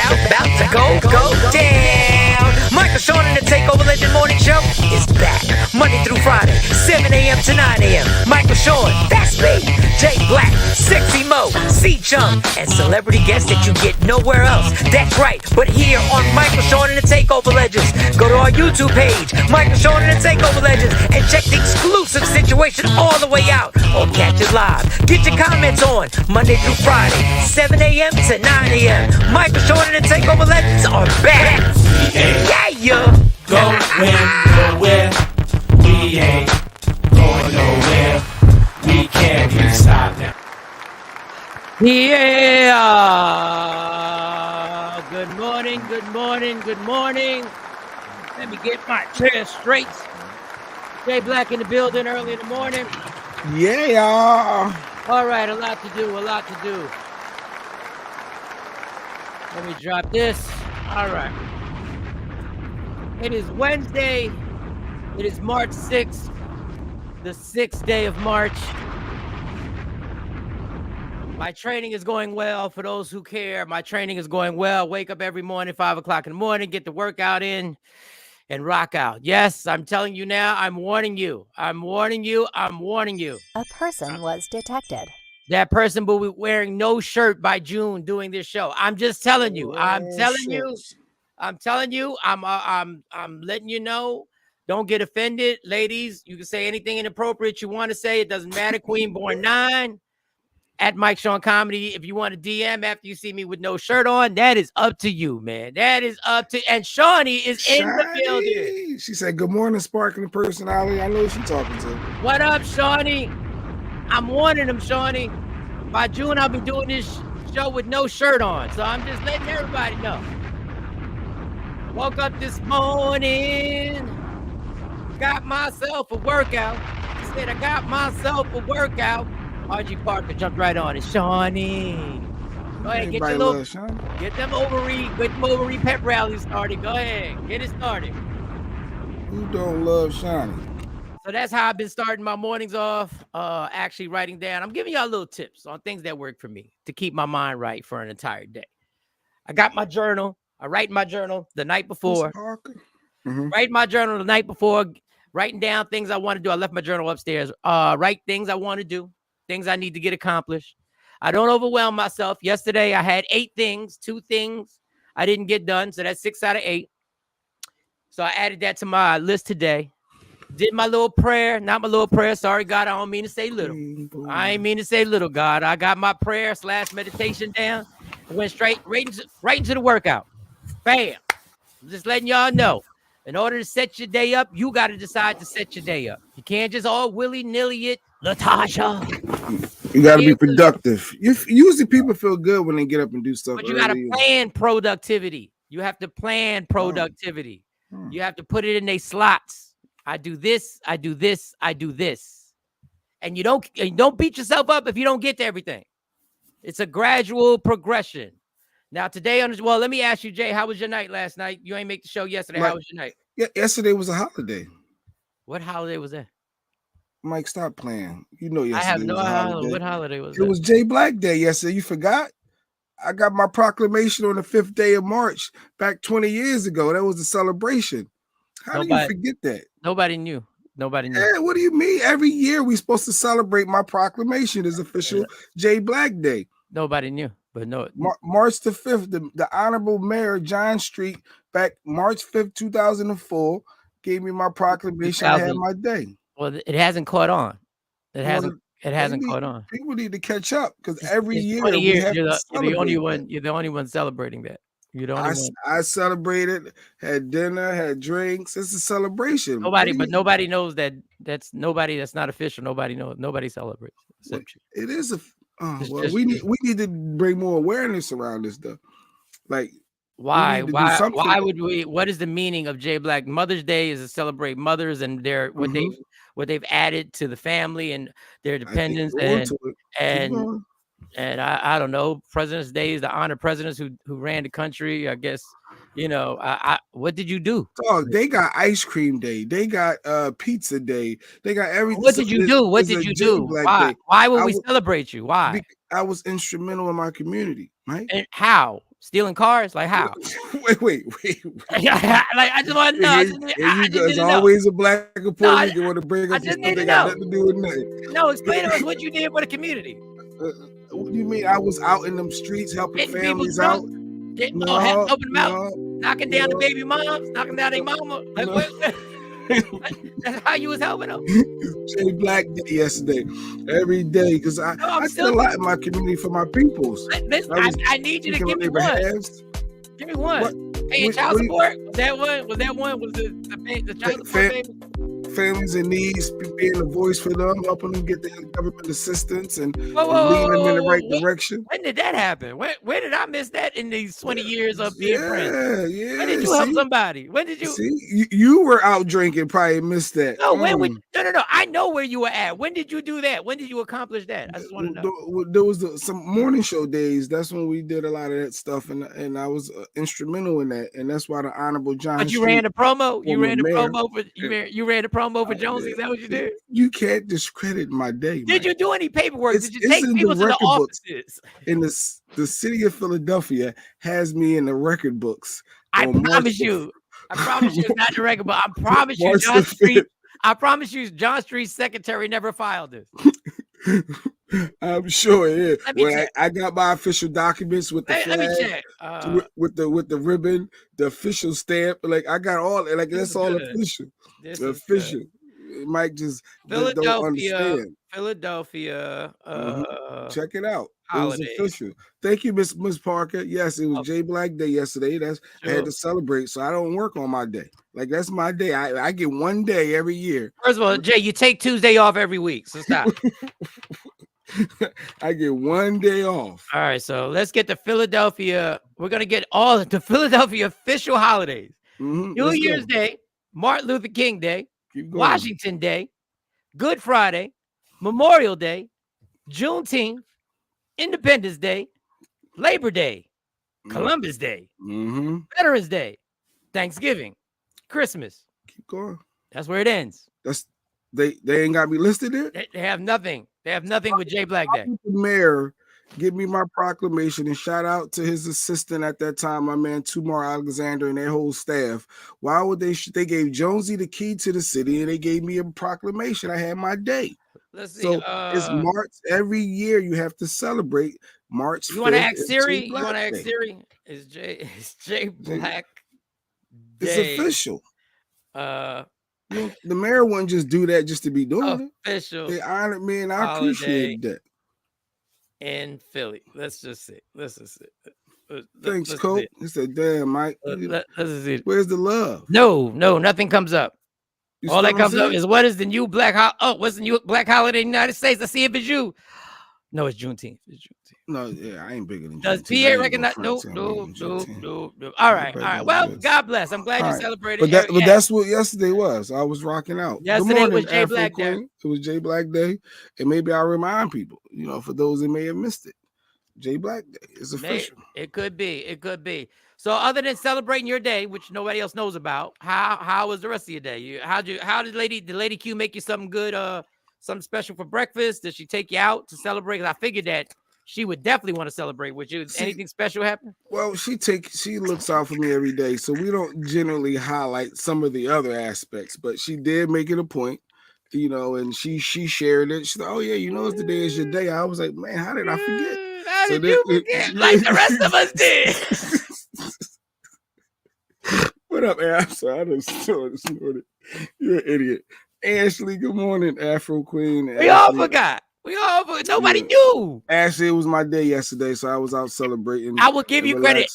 about to go down. Michael, Shawn, and the Takeover Legend Morning Show is back. Monday through Friday, 7 a.m. to 9 a.m. Michael, Shawn, that's me. Jay Black, Sexy Mo, C-Chum, and celebrity guests that you get nowhere else. That's right, but here on Michael, Shawn, and the Takeover Legends. Go to our YouTube page, Michael, Shawn, and the Takeover Legends, and check the exclusive situation all the way out. Or catch it live. Get your comments on Monday through Friday, 7 a.m. to 9 a.m. Michael, Shawn, and the Takeover Legends are back. Yeah. Going nowhere. We ain't going nowhere. We can't be stopped now. Yeah. Good morning. Let me get my chair straight. Jay Black in the building early in the morning. Yeah. All right, a lot to do. Let me drop this. All right. It is Wednesday. It is March 6th, the 6th day of March. My training is going well. For those who care, my training is going well. Wake up every morning, 5 o'clock in the morning, get the workout in, and rock out. Yes, I'm telling you now, I'm warning you. A person was detected. That person will be wearing no shirt by June doing this show. I'm just telling you. I'm letting you know. Don't get offended, ladies. You can say anything inappropriate you want to say. It doesn't matter. Queen Born 9 at Mike Shawn Comedy. If you want to DM after you see me with no shirt on, that is up to you, man. That is up to. And Shawnee is in the building. She said, "Good morning, sparkling personality." I know who she's talking to. What up, Shawnee? I'm warning him, Shawnee. By June, I'll be doing this show with no shirt on. So I'm just letting everybody know. Woke up this morning, got myself a workout. Said I got myself a workout. RG Parker jumped right on it. Shawnee. Go ahead, get them ovary pep rallies started. Go ahead, get it started. Who don't love Shawnee? So that's how I've been starting my mornings off, actually writing down. I'm giving y'all little tips on things that work for me to keep my mind right for an entire day. I got my journal. I write in my journal the night before. Write my journal the night before, writing down things I want to do. I left my journal upstairs. Write things I want to do, things I need to get accomplished. I don't overwhelm myself. Yesterday, I had 8 things, 2 things I didn't get done. So that's 6 out of 8. So I added that to my list today. Did my little prayer, not my little prayer. Sorry, God, I don't mean to say little. I ain't mean to say little, God. I got my prayer / meditation down. I went right into the workout. Bam. I'm just letting y'all know. In order to set your day up, you got to decide to set your day up. You can't just all willy-nilly it, Latasha. You got to be productive. Usually people feel good when they get up and do stuff. But you got to plan productivity. You have to plan productivity. You have to put it in their slots. I do this. And you don't beat yourself up if you don't get to everything. It's a gradual progression. Now today let me ask you, Jay, how was your night last night? You ain't make the show yesterday. How was your night? Yeah, yesterday was a holiday. What holiday was that? Mike, stop playing. You know yesterday. I have no was a holiday. What holiday was that? It was Jay Black Day yesterday. You forgot? I got my proclamation on the 5th day of March back 20 years ago. That was a celebration. How do you forget that? Nobody knew. Yeah, what do you mean? Every year we're supposed to celebrate my proclamation as official Jay Black Day. Nobody knew, but no. March the 5th, the Honorable Mayor John Street, back March 5th, 2004, gave me my proclamation. I had my day. Well, it hasn't caught on. It hasn't caught on. People need to catch up because every year you're the only one. You're the only one celebrating that. I celebrated, had dinner, had drinks. It's a celebration. Nobody knows that. That's not official. Nobody knows. Nobody celebrates. It is we need to bring more awareness around this stuff. Like why would we? What is the meaning of Jay Black? Mother's Day is to celebrate mothers and what they've added to the family and their dependents and I don't know. President's Day is to honor presidents who ran the country. I guess, what did you do? Oh, they got ice cream day. They got pizza day. They got everything. What did you do? Why would we celebrate you? Why? I was instrumental in my community, right? And how? Stealing cars? Like how? Wait. Like I just want to know. I just There's need to know. always a black Puerto No, Rican want to bring I up just stuff need they to got know. nothing to do with nothing. No, explain to us what you did for the community. What do you mean? I was out in them streets helping Getting people families drunk? out. Helping them out, knocking down the baby moms, knocking down their mama. Like what? That's how you was helping them. Jay Black Day yesterday, every day, because I did a lot in my community for my peoples. I need you to give me one. Give me one. Paying child support? Was that one? Was the child support baby? Families in needs, being a voice for them, helping them get their government assistance and leading them in the right direction. When did that happen? Where did I miss that in these 20 years of being friends? Yeah. When did you help somebody? When did you? See, you were out drinking, probably missed that. No, no. I know where you were at. When did you do that? When did you accomplish that? I just want to know. There was some morning show days. That's when we did a lot of that stuff, and I was instrumental in that, and that's why the Honorable John. But you ran the promo. You ran the promo for you ran the promo for Jonesy. Is that what you did? You can't discredit my day. Did you do any paperwork? Did you take people to the offices? In the city of Philadelphia has me in the record books. I promise you it's not the record, but I promise you John Street. I promise you John Street's secretary never filed this. I'm sure it is. When I got my official documents with the flag, with the ribbon, the official stamp. Like I got all. Like that's all official. Official. Mike just don't understand. Philadelphia. Check it out. Holidays. It was official. Thank you, Miss Parker. Yes, it was Jay Black Day yesterday. I had to celebrate, so I don't work on my day. Like that's my day. I get one day every year. First of all, Jay, you take Tuesday off every week, so stop. I get one day off. All right, so let's get to Philadelphia. We're gonna get all the Philadelphia official holidays: New Year's Day, Martin Luther King Day, Washington Day, Good Friday, Memorial Day, Juneteenth, Independence Day, Labor Day, Columbus Day, Veterans Day, Thanksgiving, Christmas. Keep going. That's where it ends. They ain't got me listed there. They have nothing. They have nothing with Jay Black Day. The mayor give me my proclamation and shout out to his assistant at that time, my man Tumar Alexander and their whole staff. Why would they gave Jonesy the key to the city and they gave me a proclamation. I had my day. Let's see. So it's March every year. You have to celebrate March. You want to ask Siri? You want to ask Siri? Is Jay Black Day? It's official. The mayor wouldn't just do that just to be doing it. Official. They honored me, and I appreciate that. In Philly, let's just see. Thanks, Coach. He said, "Damn, Mike. Let's see. Where's the love?" No, nothing comes up. All that comes up is what is the new black what's the new black holiday in the United States? Let's see if it's you. No, it's Juneteenth. No, yeah, I ain't bigger than Does PA recognize? No. All right. Well, God bless. I'm glad you celebrated. But that's what yesterday was. I was rocking out. Yesterday was Jay Black Day. It was Jay Black Day. And maybe I'll remind people, for those that may have missed it. Jay Black Day is official. It could be. So other than celebrating your day, which nobody else knows about, how was the rest of your day? How did Lady Q make you something good, something special for breakfast? Did she take you out to celebrate? 'Cause I figured that she would definitely want to celebrate with you. Anything special happen? Well, she looks out for me every day, so we don't generally highlight some of the other aspects, but she did make it a point, and she shared it. She said, "Oh yeah, it's the day is your day." I was like, "Man, how did I forget?" How did you forget? Like the rest of us did. What up, Ash? I just snorted. You're an idiot. Ashley, good morning, Afro Queen. We all forgot. Nobody knew. Ashley, it was my day yesterday, so I was out celebrating. I will give you credit.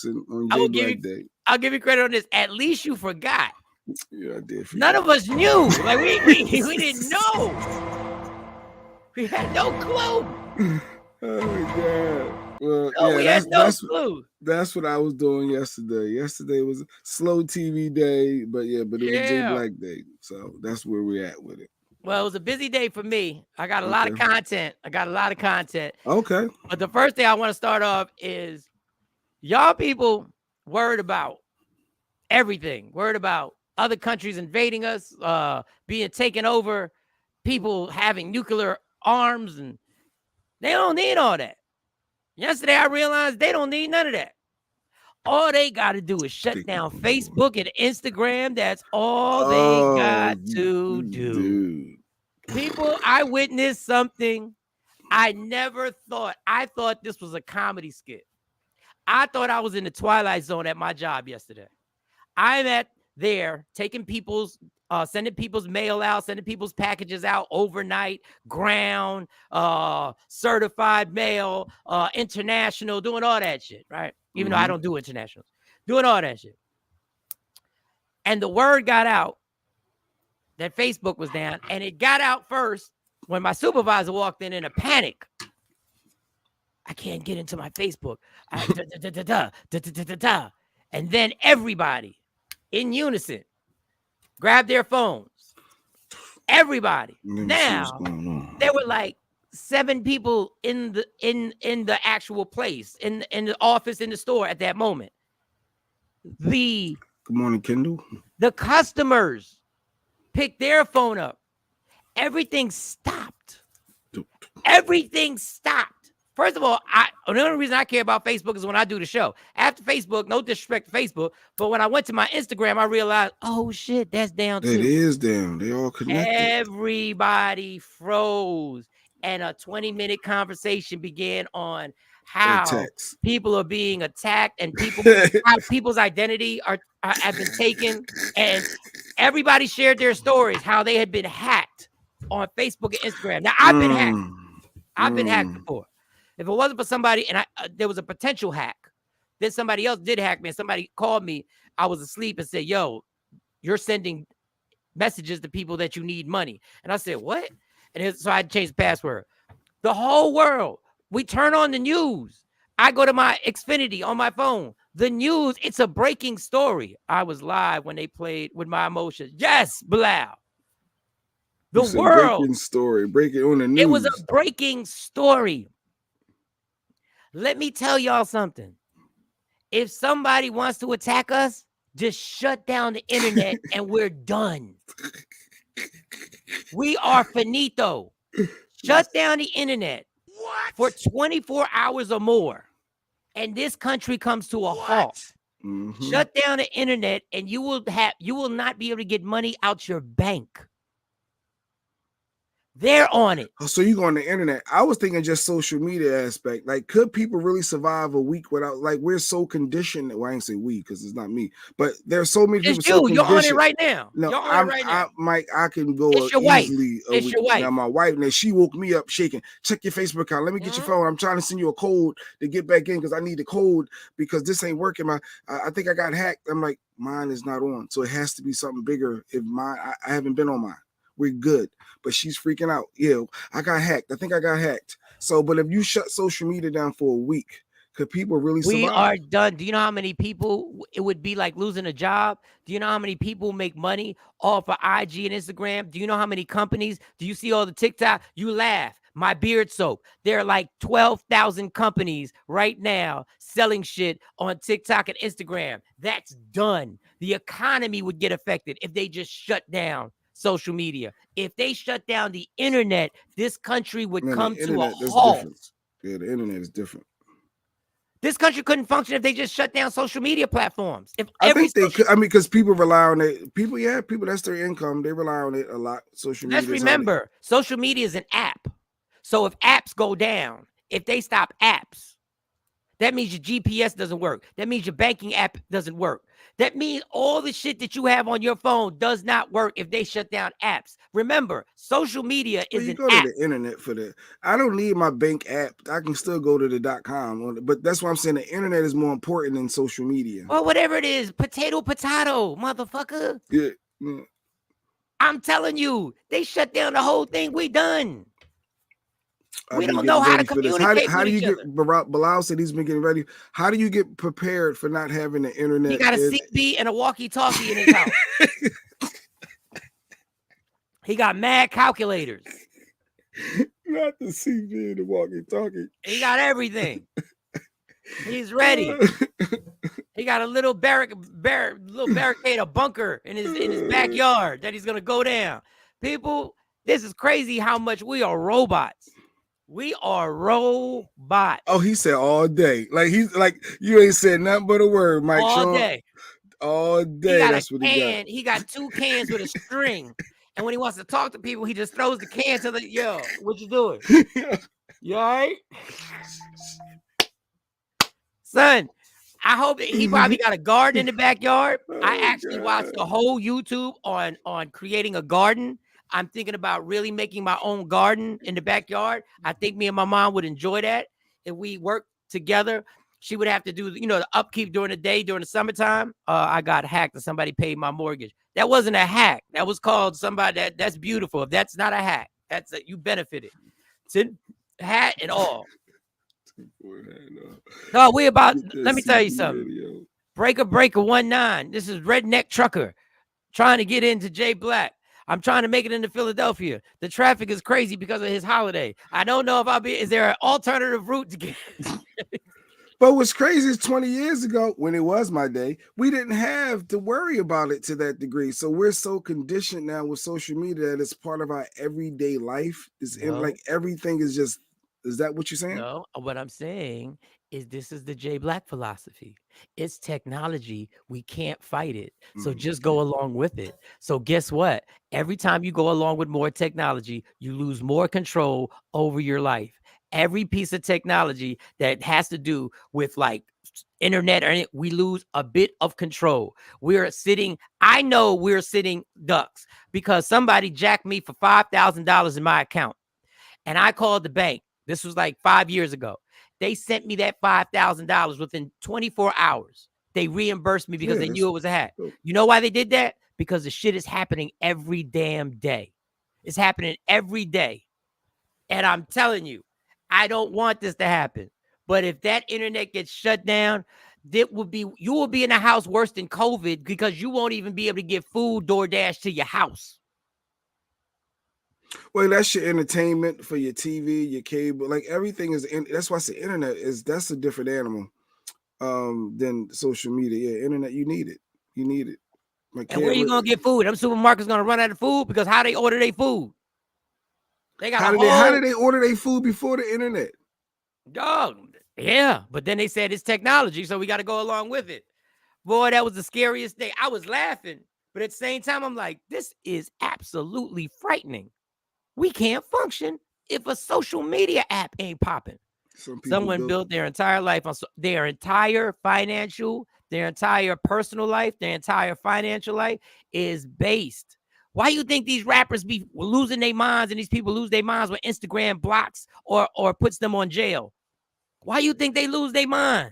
I'll give you credit on this. At least you forgot. Yeah, I did. None of us knew. Like we didn't know. We had no clue. Oh my God. Well, no, yeah, that's clue. That's what I was doing yesterday. Yesterday was a slow TV day, but it was Jay Black Day. So that's where we're at with it. Well, it was a busy day for me. I got a lot of content. Okay. But the first thing I want to start off is y'all people worried about everything. Worried about other countries invading us, being taken over, people having nuclear arms, and they don't need all that. Yesterday, I realized they don't need none of that. All they got to do is shut down Facebook and Instagram. That's all they got to do. Dude. People, I witnessed something I never thought. I thought this was a comedy skit. I thought I was in the Twilight Zone at my job yesterday. I'm at there taking people's, sending people's mail out, sending people's packages out overnight, ground, certified mail, international, doing all that shit, right? Even though I don't do internationals, doing all that shit. And the word got out that Facebook was down, and it got out first when my supervisor walked in a panic. I can't get into my Facebook. And then everybody in unison grabbed their phones. Everybody. Now there were like 7 people in the actual place, in the office, in the store at that moment. Good morning, Kendall. The customers picked their phone up. Everything stopped. Everything stopped. First of all, the only reason I care about Facebook is when I do the show. After Facebook, no disrespect to Facebook, but when I went to my Instagram, I realized, oh shit, that's down too. It is down. They all connected. Everybody froze, and a 20-minute conversation began on how people are being attacked and how people's identity have been taken, and everybody shared their stories how they had been hacked on Facebook and Instagram. Now I've been hacked. I've been hacked before. If it wasn't for somebody, and there was a potential hack, then somebody else did hack me, and somebody called me. I was asleep and said, "Yo, you're sending messages to people that you need money." And I said, "What?" And so I changed the password. The whole world. We turn on the news. I go to my Xfinity on my phone. The news, it's a breaking story. I was live when they played With My Emotions. Yes, Bilal. The world. Breaking story. Breaking on the news. It was a breaking story. Let me tell y'all something. If somebody wants to attack us, just shut down the internet and we're done. We are finito. Shut down the internet for 24 hours or more, and this country comes to a halt. Shut down the internet, and you will not be able to get money out your bank. They're on it. Oh, so you go on the internet. I was thinking just social media aspect. Like, could people really survive a week without, like, we're so conditioned. Well, I ain't say we because it's not me, but there's so many people. So you're on it right now. No, you're on it right now. Mike, I can go it's your easily wife. It's your wife. Now, my wife, now she woke me up shaking. Check your Facebook account. Let me get your phone. I'm trying to send you a code to get back in because I need the code because this ain't working. I think I got hacked. I'm like, mine is not on. So it has to be something bigger. If I haven't been on mine. We're good, but she's freaking out. Yeah, I got hacked. I think I got hacked. So, but if you shut social media down for a week, could people really survive? We are done. Do you know how many people it would be like losing a job? Do you know how many people make money off of IG and Instagram? Do you know how many companies? Do you see all the TikTok? You laugh. My beard soap. There are like 12,000 companies right now selling shit on TikTok and Instagram. That's done. The economy would get affected if they just shut down social media. If they shut down the internet, this country would come to a halt. Different. Yeah, the internet is different. This country couldn't function if they just shut down social media platforms. I think they could. I mean, because people rely on it. People, that's their income. They rely on it a lot. Social media. Let's remember, social media is an app. So if apps go down, if they stop apps, that means your GPS doesn't work. That means your banking app doesn't work. That means all the shit that you have on your phone does not work if they shut down apps. Remember, social media is an app. You go to the internet for that. I don't need my bank app. I can still go to the .com. But that's why I'm saying the internet is more important than social media. Well, whatever it is, potato, motherfucker. Yeah. I'm telling you, they shut down the whole thing. We done. We don't know how to communicate. How do you get? Bilal said he's been getting ready. How do you get prepared for not having the internet? He got a CB and a walkie-talkie in his house. He got mad calculators. Not the CB and the walkie-talkie. He got everything. He's ready. He got a little barricade, a bunker in his backyard that he's gonna go down. People, this is crazy how much we are robots. We are robots. Oh, he said all day. Like he's like you ain't said nothing but a word, Mike. All Shawn. day. All day. He got That's what he got. He got 2 cans with a string. And when he wants to talk to people, he just throws the can to the what you doing? You all right? Son, I hope that he probably got a garden in the backyard. I actually watched the whole YouTube on creating a garden. I'm thinking about really making my own garden in the backyard. I think me and my mom would enjoy that if we work together. She would have to do, the upkeep during the day, during the summertime. I got hacked and somebody paid my mortgage. That wasn't a hack. That was called somebody that's beautiful. If that's not a hack, you benefited. Hat and all. No, let me tell you something. Breaker 19. This is Redneck Trucker trying to get into Jay Black. I'm trying to make it into Philadelphia. The traffic is crazy because of his holiday. I don't know if is there an alternative route to get? But what's crazy is 20 years ago, when it was my day, we didn't have to worry about it to that degree. So we're so conditioned now with social media that it's part of our everyday life. Like everything is just. Is that what you're saying? No, what I'm saying is this is the Jay Black philosophy. It's technology. We can't fight it. So just go along with it. So guess what? Every time you go along with more technology, you lose more control over your life. Every piece of technology that has to do with like internet or anything, we lose a bit of control. I know we're sitting ducks because somebody jacked me for $5,000 in my account. And I called the bank. This was like 5 years ago. They sent me that $5,000 within 24 hours. They reimbursed me because they knew it was a hack. You know why they did that? Because the shit is happening every damn day. It's happening every day. And I'm telling you, I don't want this to happen. But if that internet gets shut down, you will be in a house worse than COVID because you won't even be able to get food DoorDash to your house. Well, that's your entertainment for your TV, your cable, like everything is. That's why I say internet that's a different animal than social media. Yeah, internet, you need it. You need it. And where are you gonna get food? Them supermarkets gonna run out of food because how they order their food? They got how did they order their food before the internet? Dog, yeah, but then they said it's technology, so we got to go along with it. Boy, that was the scariest thing. I was laughing, but at the same time, I'm like, this is absolutely frightening. We can't function if a social media app ain't popping. Someone built their entire life on their entire financial, their entire personal life, their entire financial life is based. Why you think these rappers be losing their minds and these people lose their minds when Instagram blocks or puts them on jail? Why you think they lose their mind?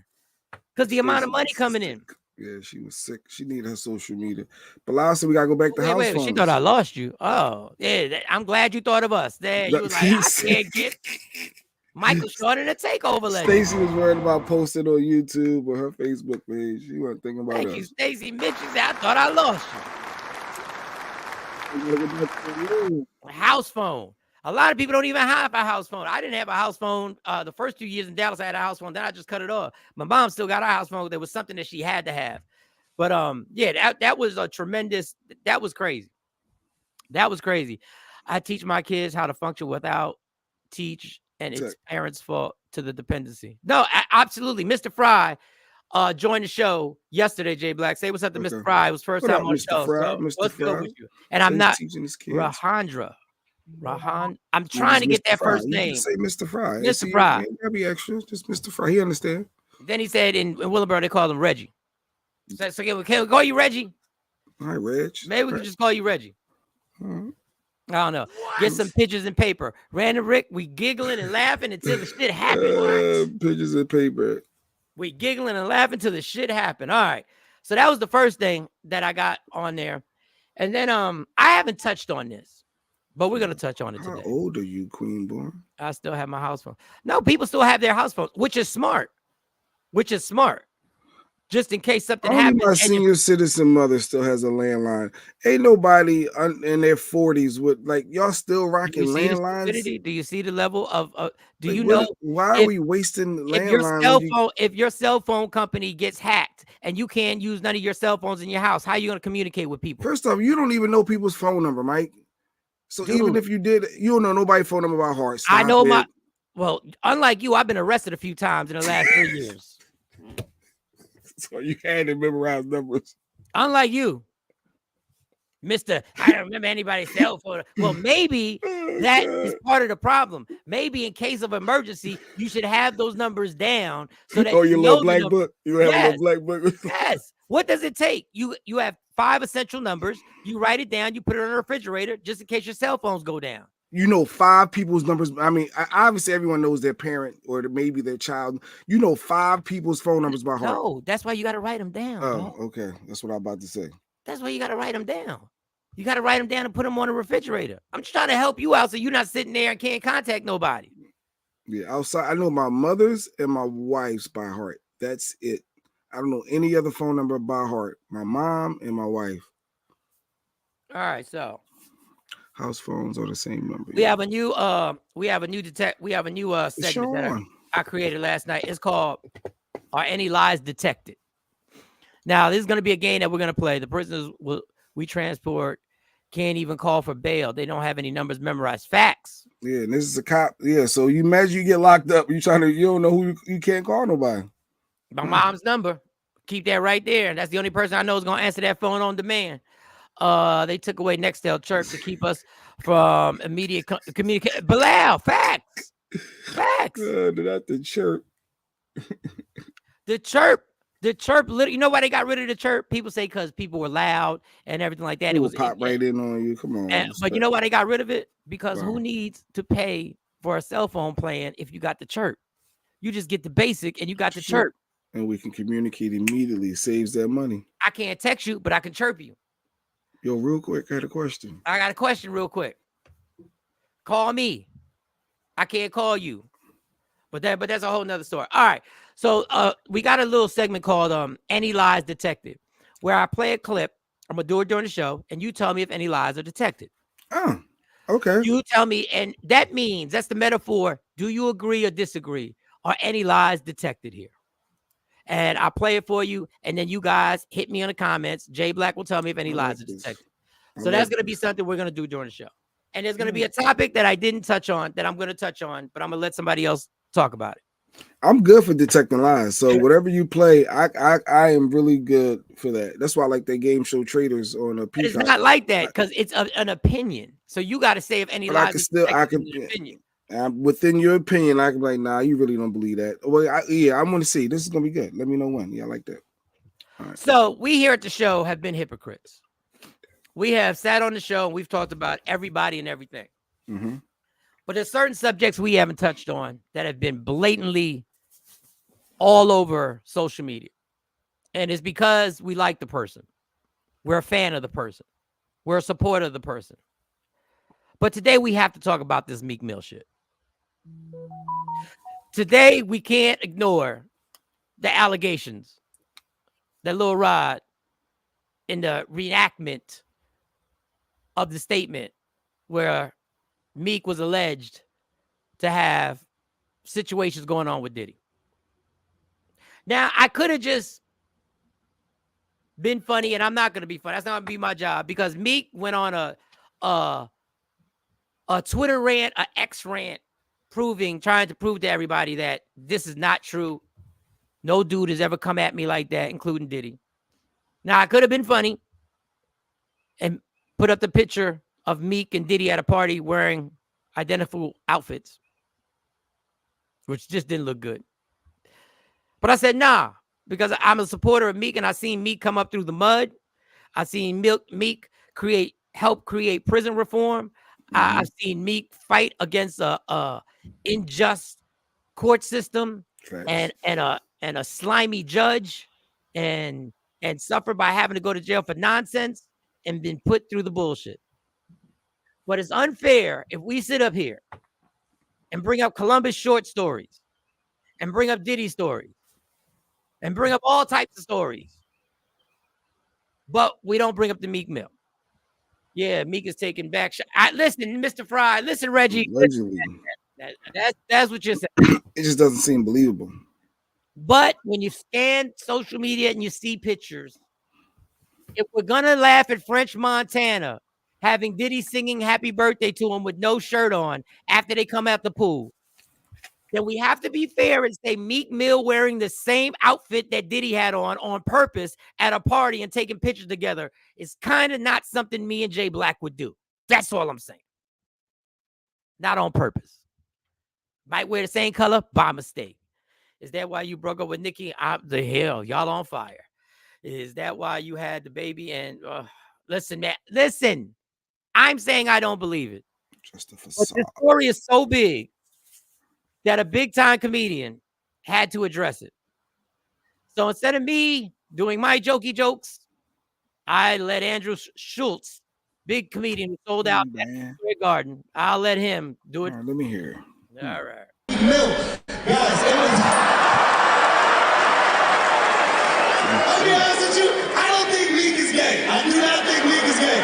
Because the amount of money coming in. Yeah, she was sick. She needed her social media. But last, we gotta go back to house phones. She thought I lost you. Oh, yeah. I'm glad you thought of us. There, you was like, I can't get Michael Shawn the Takeover. Stacy was worried about posting on YouTube or her Facebook page. She wasn't thinking about Thank you, Stacy. Mitch said, I thought I lost you. House phone. A lot of people don't even have a house phone. I didn't have a house phone. The first 2 years in Dallas, I had a house phone. Then I just cut it off. My mom still got a house phone. There was something that she had to have. But yeah, that was a tremendous. That was crazy. That was crazy. I teach my kids how to function without teach, and it's parents' fault to the dependency. No, absolutely. Mr. Fry joined the show yesterday. Jay Black, say what's up to Mr. Fry. It was first time on the show. What's good with you? And I'm not Rahandra. Rahan. I'm trying to get that first name. Say Mr. Fry. Mr. Fry. That'd be extra. Just Mr. Fry. He understand. Then he said in Willowboro they call him Reggie. So can we call you Reggie? All right, Reg. Maybe we can just call you Reggie. I don't know. What? Get some pictures and paper. Random Rick, we giggling and laughing until the shit happened. Pictures and paper. We giggling and laughing until the shit happened. All right. So that was the first thing that I got on there. And then I haven't touched on this, but we're gonna touch on it today. How old are you, Queen Born? I still have my house phone. No, people still have their house phones, which is smart. Just in case something happens. My senior citizen mother still has a landline. Ain't nobody in their 40s with y'all still rocking landlines. Do you see the level of? Do you know why are we wasting landlines? If your cell phone company gets hacked and you can't use none of your cell phones in your house, how are you going to communicate with people? First off, you don't even know people's phone number, Mike. So even if you did, you don't know nobody's phone number by heart. Well, unlike you, I've been arrested a few times in the last 3 years. So you had to memorize numbers. Unlike you, Mr. I don't remember anybody's cell phone. Well, maybe that is part of the problem. Maybe in case of emergency, you should have those numbers down so that your little black book. You have a little black book. Yes. What does it take? You have 5 essential numbers. You write it down. You put it on the refrigerator just in case your cell phones go down. 5 people's numbers. I mean, obviously everyone knows their parent or maybe their child. 5 people's phone numbers by heart. No, that's why you got to write them down. Oh, okay. That's what I'm about to say. That's why you got to write them down. You got to write them down and put them on the refrigerator. I'm just trying to help you out so you're not sitting there and can't contact nobody. Yeah, outside, I know my mother's and my wife's by heart. That's it. I don't know any other phone number by heart. My mom and my wife. All right, so house phones are the same number. We have a new segment that I created last night. It's called "Are Any Lies Detected?" Now, this is going to be a game that we're going to play. The prisoners we transport can't even call for bail. They don't have any numbers memorized. Facts. Yeah, and this is a cop. Yeah, so you imagine you get locked up. You don't know who you can't call nobody. My mom's number. Keep that right there. And that's the only person I know is going to answer that phone on demand. They took away Nextel chirp to keep us from immediate communication. Bilal, facts. Facts. Not the chirp. The chirp. You know why they got rid of the chirp? People say because people were loud and everything like that. It was pop right in on you. Come on. But you know why they got rid of it? Because who needs to pay for a cell phone plan if you got the chirp? You just get the basic and you got the chirp. And we can communicate immediately. Saves that money. I can't text you, but I can chirp you. Yo, real quick, I got a question. Real quick. Call me. I can't call you. But that's a whole nother story. All right. So we got a little segment called Any Lies Detected, where I play a clip. I'm going to do it during the show, and you tell me if any lies are detected. Oh, okay. You tell me, and that means, that's the metaphor, do you agree or disagree? Are any lies detected here? And I'll play it for you, and then you guys hit me in the comments. Jay Black will tell me if any lies are detected. So that's going to be something we're going to do during the show. And there's going to be a topic that I didn't touch on that I'm going to touch on, but I'm going to let somebody else talk about it. I'm good for detecting lies. So whatever you play, I am really good for that. That's why I like that game show Traders on a Peacock. It's not like that because it's an opinion. So you got to say if any lies I can opinion. Within your opinion, I can be like, nah, you really don't believe that. Well, I want to see. This is gonna be good. Let me know when. Yeah, I like that. All right. So we here at the show have been hypocrites. We have sat on the show and we've talked about everybody and everything. Mm-hmm. But there's certain subjects we haven't touched on that have been blatantly all over social media. And it's because we like the person. We're a fan of the person. We're a supporter of the person. But today we have to talk about this Meek Mill shit. Today we can't ignore the allegations that Lil Rod in the reenactment of the statement where Meek was alleged to have situations going on with Diddy. Now, I could have just been funny, and I'm not going to be funny. That's not going to be my job because Meek went on a Twitter rant, an X rant, trying to prove to everybody that this is not true. No dude has ever come at me like that, including Diddy. Now, I could have been funny and put up the picture of Meek and Diddy at a party wearing identical outfits, which just didn't look good. But I said, nah, because I'm a supporter of Meek and I seen Meek come up through the mud. I seen Meek help create prison reform. Mm-hmm. I've seen Meek fight against a unjust court system and a slimy judge and suffer by having to go to jail for nonsense and been put through the bullshit. But it's unfair if we sit up here and bring up Columbus short stories and bring up Diddy stories and bring up all types of stories, but we don't bring up the Meek Mill. Yeah, Meek is taking back shots. Listen, Mr. Fry. Listen, Reggie. Allegedly. That's what you're saying. It just doesn't seem believable. But when you scan social media and you see pictures, if we're going to laugh at French Montana having Diddy singing happy birthday to him with no shirt on after they come out the pool, then we have to be fair and say Meek Mill wearing the same outfit that Diddy had on purpose at a party and taking pictures together is kind of not something me and Jay Black would do. That's all I'm saying. Not on purpose. Might wear the same color by mistake. Is that why you broke up with Nicki? The hell, y'all on fire. Is that why you had the baby? And listen, man, listen. I'm saying I don't believe it. Just a facade. But this story is so big that a big-time comedian had to address it. So instead of me doing my jokey jokes, I let Andrew Schultz, big comedian who sold out at the Garden, I'll let him do it. All right, let me hear. All right. Milk. Guys, it was... I'll be honest with you, I don't think Meek is gay. I do not think Meek is gay.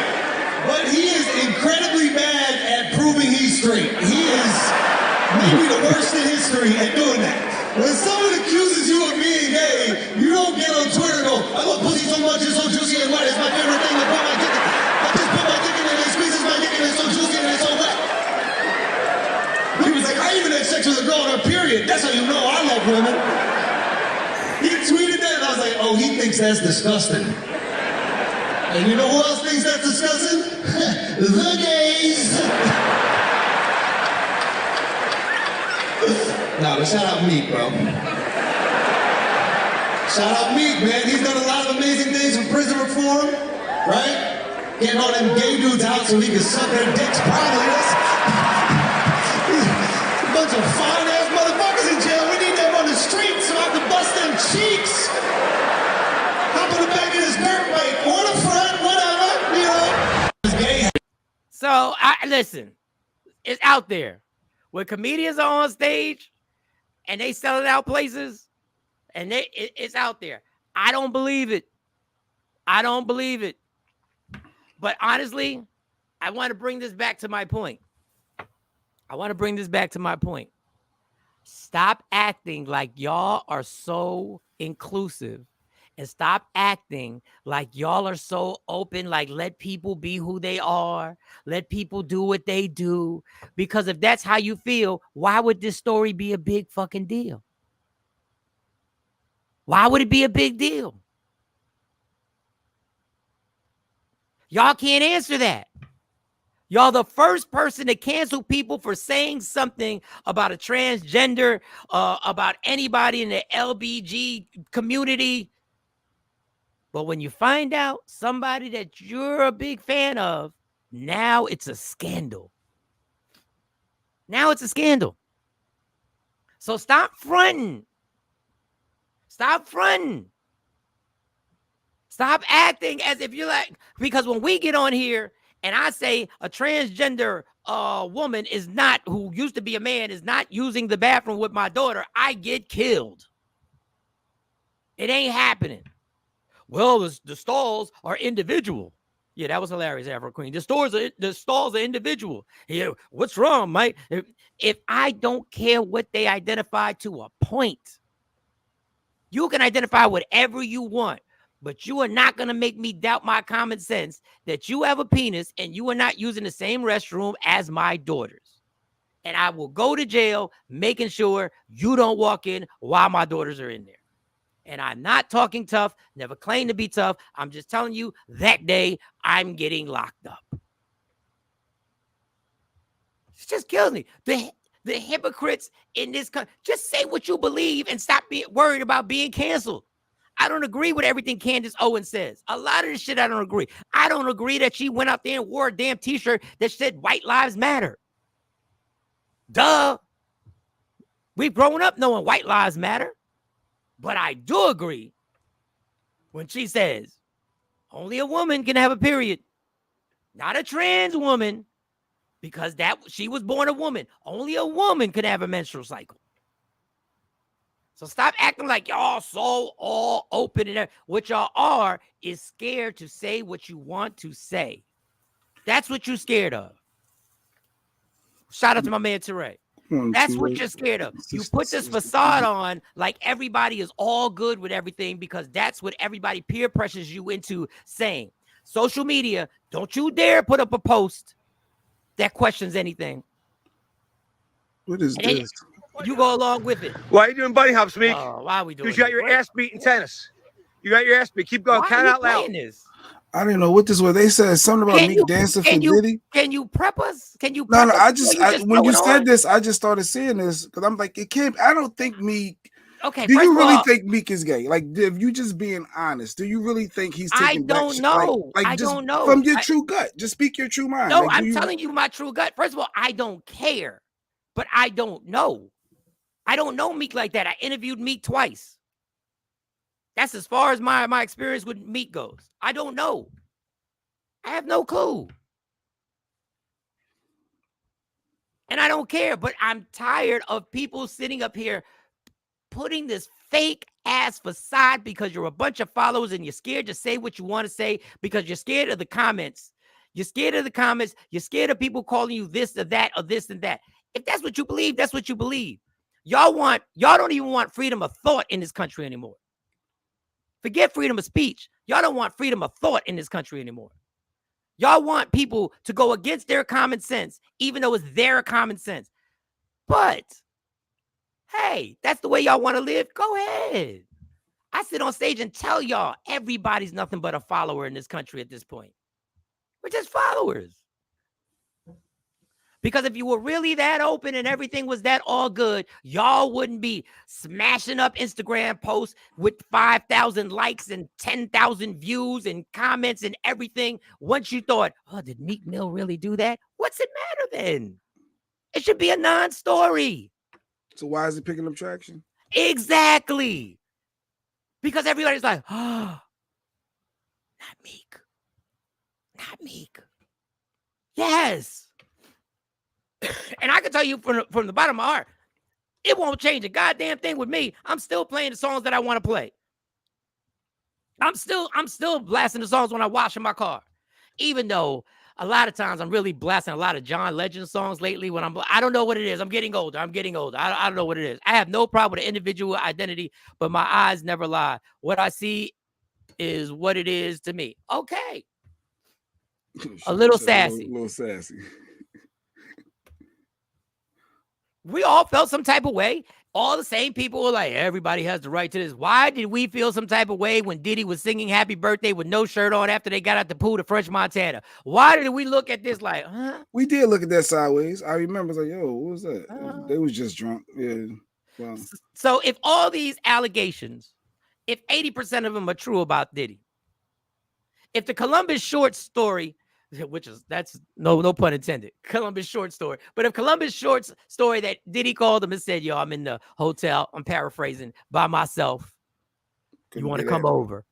But he is incredibly bad at proving he's straight. He is maybe the worst in history at doing that. When someone accuses you of being gay, you don't get on Twitter and go, I love pussy so much, it's so juicy and wet, it's my favorite thing to put my dick in. I just put my dick in and it squeezes my dick and it's so juicy and it's so wet. He was like, I even had sex with a girl on her period. That's how you know I love women. He tweeted that and I was like, oh, he thinks that's disgusting. And you know who else thinks that's disgusting? The gays. No, but shout out Meek, bro. Shout out Meek, man. He's done a lot of amazing things for prison reform, right? Getting all them gay dudes out so he can suck their dicks properly. A bunch of fine-ass motherfuckers in jail. We need them on the street so I can bust them cheeks. Hop in the back of this dirt bike, or the front, whatever, you know. It's gay. So, listen, it's out there. When comedians are on stage and they selling out places, and it's out there. I don't believe it. I don't believe it. But honestly, I want to bring this back to my point. Stop acting like y'all are so inclusive. And stop acting like y'all are so open, like let people be who they are. Let people do what they do. Because if that's how you feel, why would this story be a big fucking deal? Why would it be a big deal? Y'all can't answer that. Y'all the first person to cancel people for saying something about a transgender, about anybody in the LBG community. But when you find out somebody that you're a big fan of, now it's a scandal. Now it's a scandal. So stop fronting. Stop fronting. Stop acting as if you're like, because when we get on here and I say a transgender woman is not, who used to be a man, is not using the bathroom with my daughter, I get killed. It ain't happening. Well, the stalls are individual. Yeah, that was hilarious, Afro Queen. The stalls are individual. Yeah, what's wrong, Mike? If I don't care what they identify to a point, you can identify whatever you want, but you are not going to make me doubt my common sense that you have a penis and you are not using the same restroom as my daughters. And I will go to jail making sure you don't walk in while my daughters are in there. And I'm not talking tough, never claimed to be tough. I'm just telling you that day I'm getting locked up. It just kills me. The hypocrites in this country, just say what you believe and stop being worried about being canceled. I don't agree with everything Candace Owens says. A lot of this shit I don't agree. I don't agree that she went out there and wore a damn t-shirt that said White Lives Matter. Duh. We've grown up knowing White Lives Matter. But I do agree when she says only a woman can have a period, not a trans woman, because she was born a woman. Only a woman could have a menstrual cycle. So stop acting like y'all so all open and what y'all are is scared to say what you want to say. That's what you're scared of. Shout out to my man Teray. That's what you're scared of. You put this facade on like everybody is all good with everything because that's what everybody peer pressures you into saying. Social media, don't you dare put up a post that questions anything. What is this? You go along with it. Why are you doing bunny hops, Meek? Oh, why are we doing Because you got your ass beat in tennis. You got your ass beat. Keep going. Why Count are you out loud. playing this? I didn't know what this was. They said something about Meek dancing for Diddy. Can you prep us? Can you? No, Prep when you said this, I just started seeing this because I'm like, it can't. I don't think Meek. Okay. Do you really think Meek is gay? Like, if you just being honest, do you really think he's taking back? I don't know. Like I just don't know. From your true gut. Just speak your true mind. No, like, I'm telling you my true gut. First of all, I don't care, but I don't know. I don't know Meek like that. I interviewed Meek twice. That's as far as my experience with Meek goes. I don't know. I have no clue. And I don't care, but I'm tired of people sitting up here putting this fake ass facade because you're a bunch of followers and you're scared to say what you want to say because you're scared of the comments. You're scared of the comments. You're scared of people calling you this or that or this and that. If that's what you believe, that's what you believe. Y'all don't even want freedom of thought in this country anymore. Forget freedom of speech. Y'all don't want freedom of thought in this country anymore. Y'all want people to go against their common sense, even though it's their common sense. But, hey, that's the way y'all want to live. Go ahead. I sit on stage and tell y'all everybody's nothing but a follower in this country at this point. We're just followers. Because if you were really that open and everything was that all good, y'all wouldn't be smashing up Instagram posts with 5,000 likes and 10,000 views and comments and everything. Once you thought, oh, did Meek Mill really do that? What's it matter then? It should be a non-story. So why is it picking up traction? Exactly. Because everybody's like, oh, not Meek. Not Meek. Yes. And I can tell you from the bottom of my heart, it won't change a goddamn thing with me. I'm still playing the songs that I want to play. I'm still blasting the songs when I wash in my car. Even though a lot of times I'm really blasting a lot of John Legend songs lately when I don't know what it is. I'm getting older. I don't know what it is. I have no problem with individual identity, but my eyes never lie. What I see is what it is to me. Okay. A little sassy. A little sassy. We all felt some type of way. All the same people were like, everybody has the right to this. Why did we feel some type of way when Diddy was singing Happy Birthday with no shirt on after they got out the pool to French Montana? Why did we look at this like, huh? We did look at that sideways. I remember, like, yo, what was that? They was just drunk. Yeah. Wow. So if all these allegations, if 80% of them are true about Diddy, if the Columbus short story, that's no pun intended, Columbus short story. But if Columbus short story that Diddy called him and said, yo, I'm in the hotel, I'm paraphrasing, by myself. You want to come over?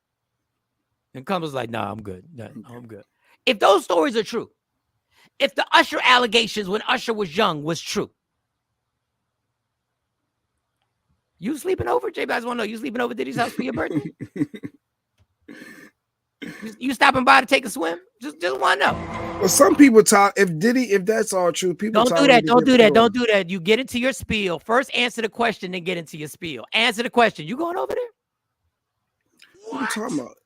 And Columbus was like, nah, I'm good. Nah, I'm good. If those stories are true, if the Usher allegations when Usher was young was true, you sleeping over? J. Bass want to know, you sleeping over Diddy's house for your birthday? You stopping by to take a swim? Just want to know. Well, some people talk. If that's all true, people don't do that. Don't do that. You get into your spiel first. Answer the question, then get into your spiel. Answer the question. You going over there? What are you talking about?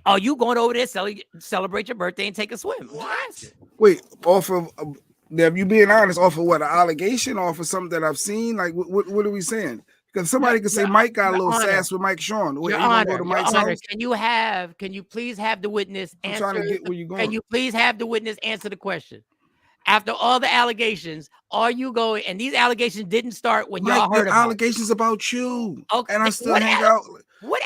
Are you going over there celebrate your birthday and take a swim? Wait, off of have you being honest? Off of what, an allegation? Off of something that I've seen? Like what are we saying? Because somebody could say Mike got a little sass with Mike Shawn. Your Honor, can you please have the witness answer? I'm trying to get where you're going. Can you please have the witness answer the question? After all the allegations, are you going? And these allegations didn't start when y'all heard about allegations about you. Okay, and I still hang out.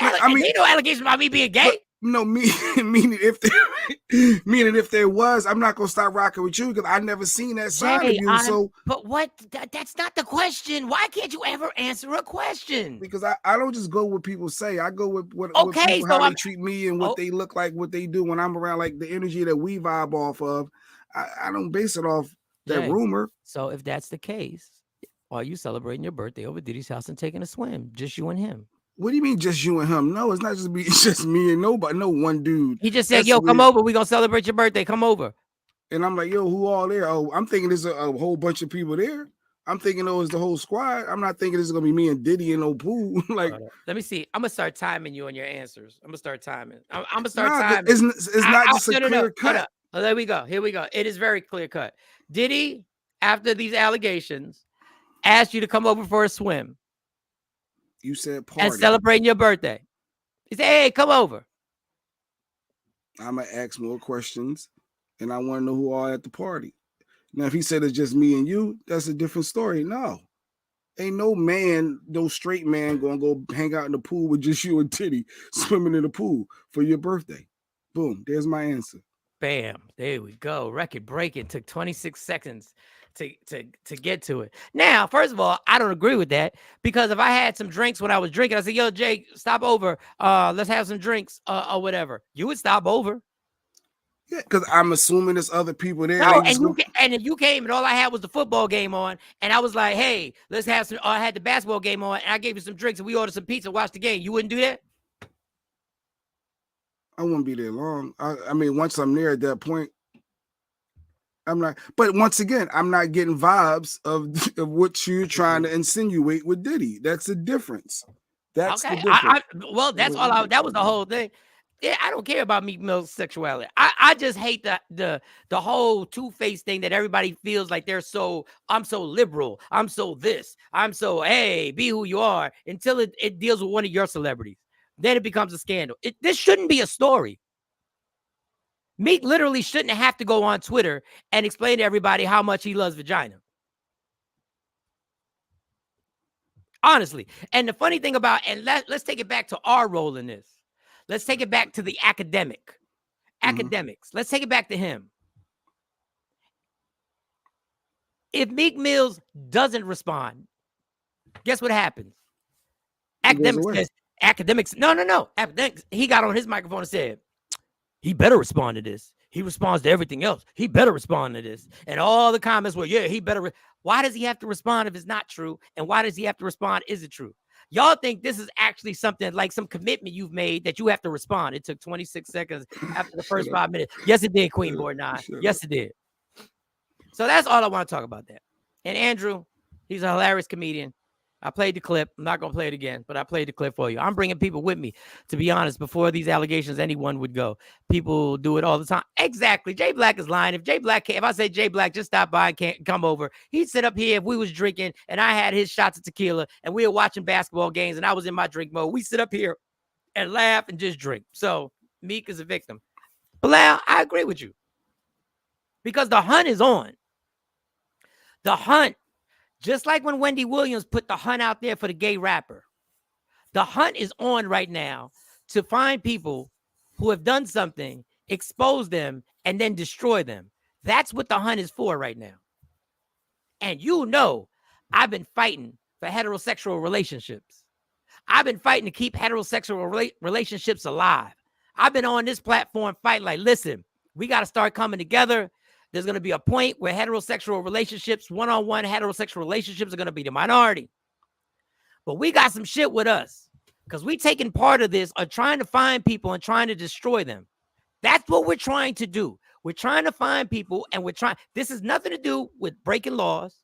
I mean, ain't no allegations about me being gay. No, meaning if there was, I'm not gonna stop rocking with you because I never seen that side of you. But what? That's not the question. Why can't you ever answer a question? Because I don't just go with people say. I go with what people, how they treat me and what they look like, what they do when I'm around, like the energy that we vibe off of. I don't base it off that rumor. So if that's the case, are you celebrating your birthday over Diddy's house and taking a swim? Just you and him. What do you mean, just you and him? No, it's not just me. It's just me and nobody. No one dude. He just said, "Yo, come over. We're gonna celebrate your birthday. Come over." And I'm like, "Yo, who all there?" Oh, I'm thinking there's a whole bunch of people there. I'm thinking it was the whole squad. I'm not thinking this is gonna be me and Diddy in no pool. Like, let me see. I'm gonna start timing you on your answers. I'm gonna start timing. I'm gonna start timing. It's not just a clear cut. There we go. Here we go. It is very clear cut. Diddy, after these allegations, asked you to come over for a swim. You said party. And celebrating your birthday. He said, hey, come over. I'm going to ask more questions, and I want to know who are at the party. Now, if he said it's just me and you, that's a different story. No. Ain't no man, no straight man going to go hang out in the pool with just you and Titty swimming in the pool for your birthday. Boom. There's my answer. Bam. There we go. Record breaking. Took 26 seconds to get to it. Now, first of all, I don't agree with that, because if I had some drinks when I was drinking, I said, yo, Jake, stop over. Let's have some drinks or whatever. You would stop over. Yeah, because I'm assuming there's other people there. No, and if you came and all I had was the football game on, and I was like, hey, let's have some, I had the basketball game on, and I gave you some drinks, and we ordered some pizza, watch the game. You wouldn't do that? I wouldn't be there long. I mean, once I'm there at that point, I'm not. But once again, I'm not getting vibes of what you're trying to insinuate with Diddy. That's the difference. That's okay. The difference. That's all. That was the whole thing. Yeah, I don't care about Meek Mill's sexuality. I just hate the whole two-faced thing that everybody feels like I'm so liberal. I'm so this. I'm so, hey, be who you are, until it deals with one of your celebrities. Then it becomes a scandal. This shouldn't be a story. Meek literally shouldn't have to go on Twitter and explain to everybody how much he loves vagina. Honestly. And the funny thing about, and let's take it back to our role in this. Let's take it back to the academics. Let's take it back to him. If Meek Mills doesn't respond, guess what happens? Academics. No. Academics. He got on his microphone and said, he better respond to this. He responds to everything else. He better respond to this. And all the comments were, yeah, he better. Why does he have to respond if it's not true? And why does he have to respond? Is it true? Y'all think this is actually something like some commitment you've made that you have to respond. It took 26 seconds after the first 5 minutes. Yes, it did, Queen Board 9. Yes, it did. So that's all I want to talk about that. And Andrew, he's a hilarious comedian. I played the clip. I'm not going to play it again, but I played the clip for you. I'm bringing people with me. To be honest, before these allegations, anyone would go. People do it all the time. Exactly. Jay Black is lying. If I say Jay Black, just stop by and can't come over, he'd sit up here if we was drinking and I had his shots of tequila and we were watching basketball games and I was in my drink mode. We sit up here and laugh and just drink. So Meek is a victim. Bilal, I agree with you. Because the hunt is on. The hunt. Just like when Wendy Williams put the hunt out there for the gay rapper. The hunt is on right now to find people who have done something, expose them, and then destroy them. That's what the hunt is for right now. And you know, I've been fighting for heterosexual relationships. I've been fighting to keep heterosexual relationships alive. I've been on this platform fighting like, listen, we got to start coming together. There's going to be a point where heterosexual relationships, one-on-one heterosexual relationships are going to be the minority. But we got some shit with us because we taking part of this, are trying to find people and trying to destroy them. That's what we're trying to do. We're trying to find people and this has nothing to do with breaking laws.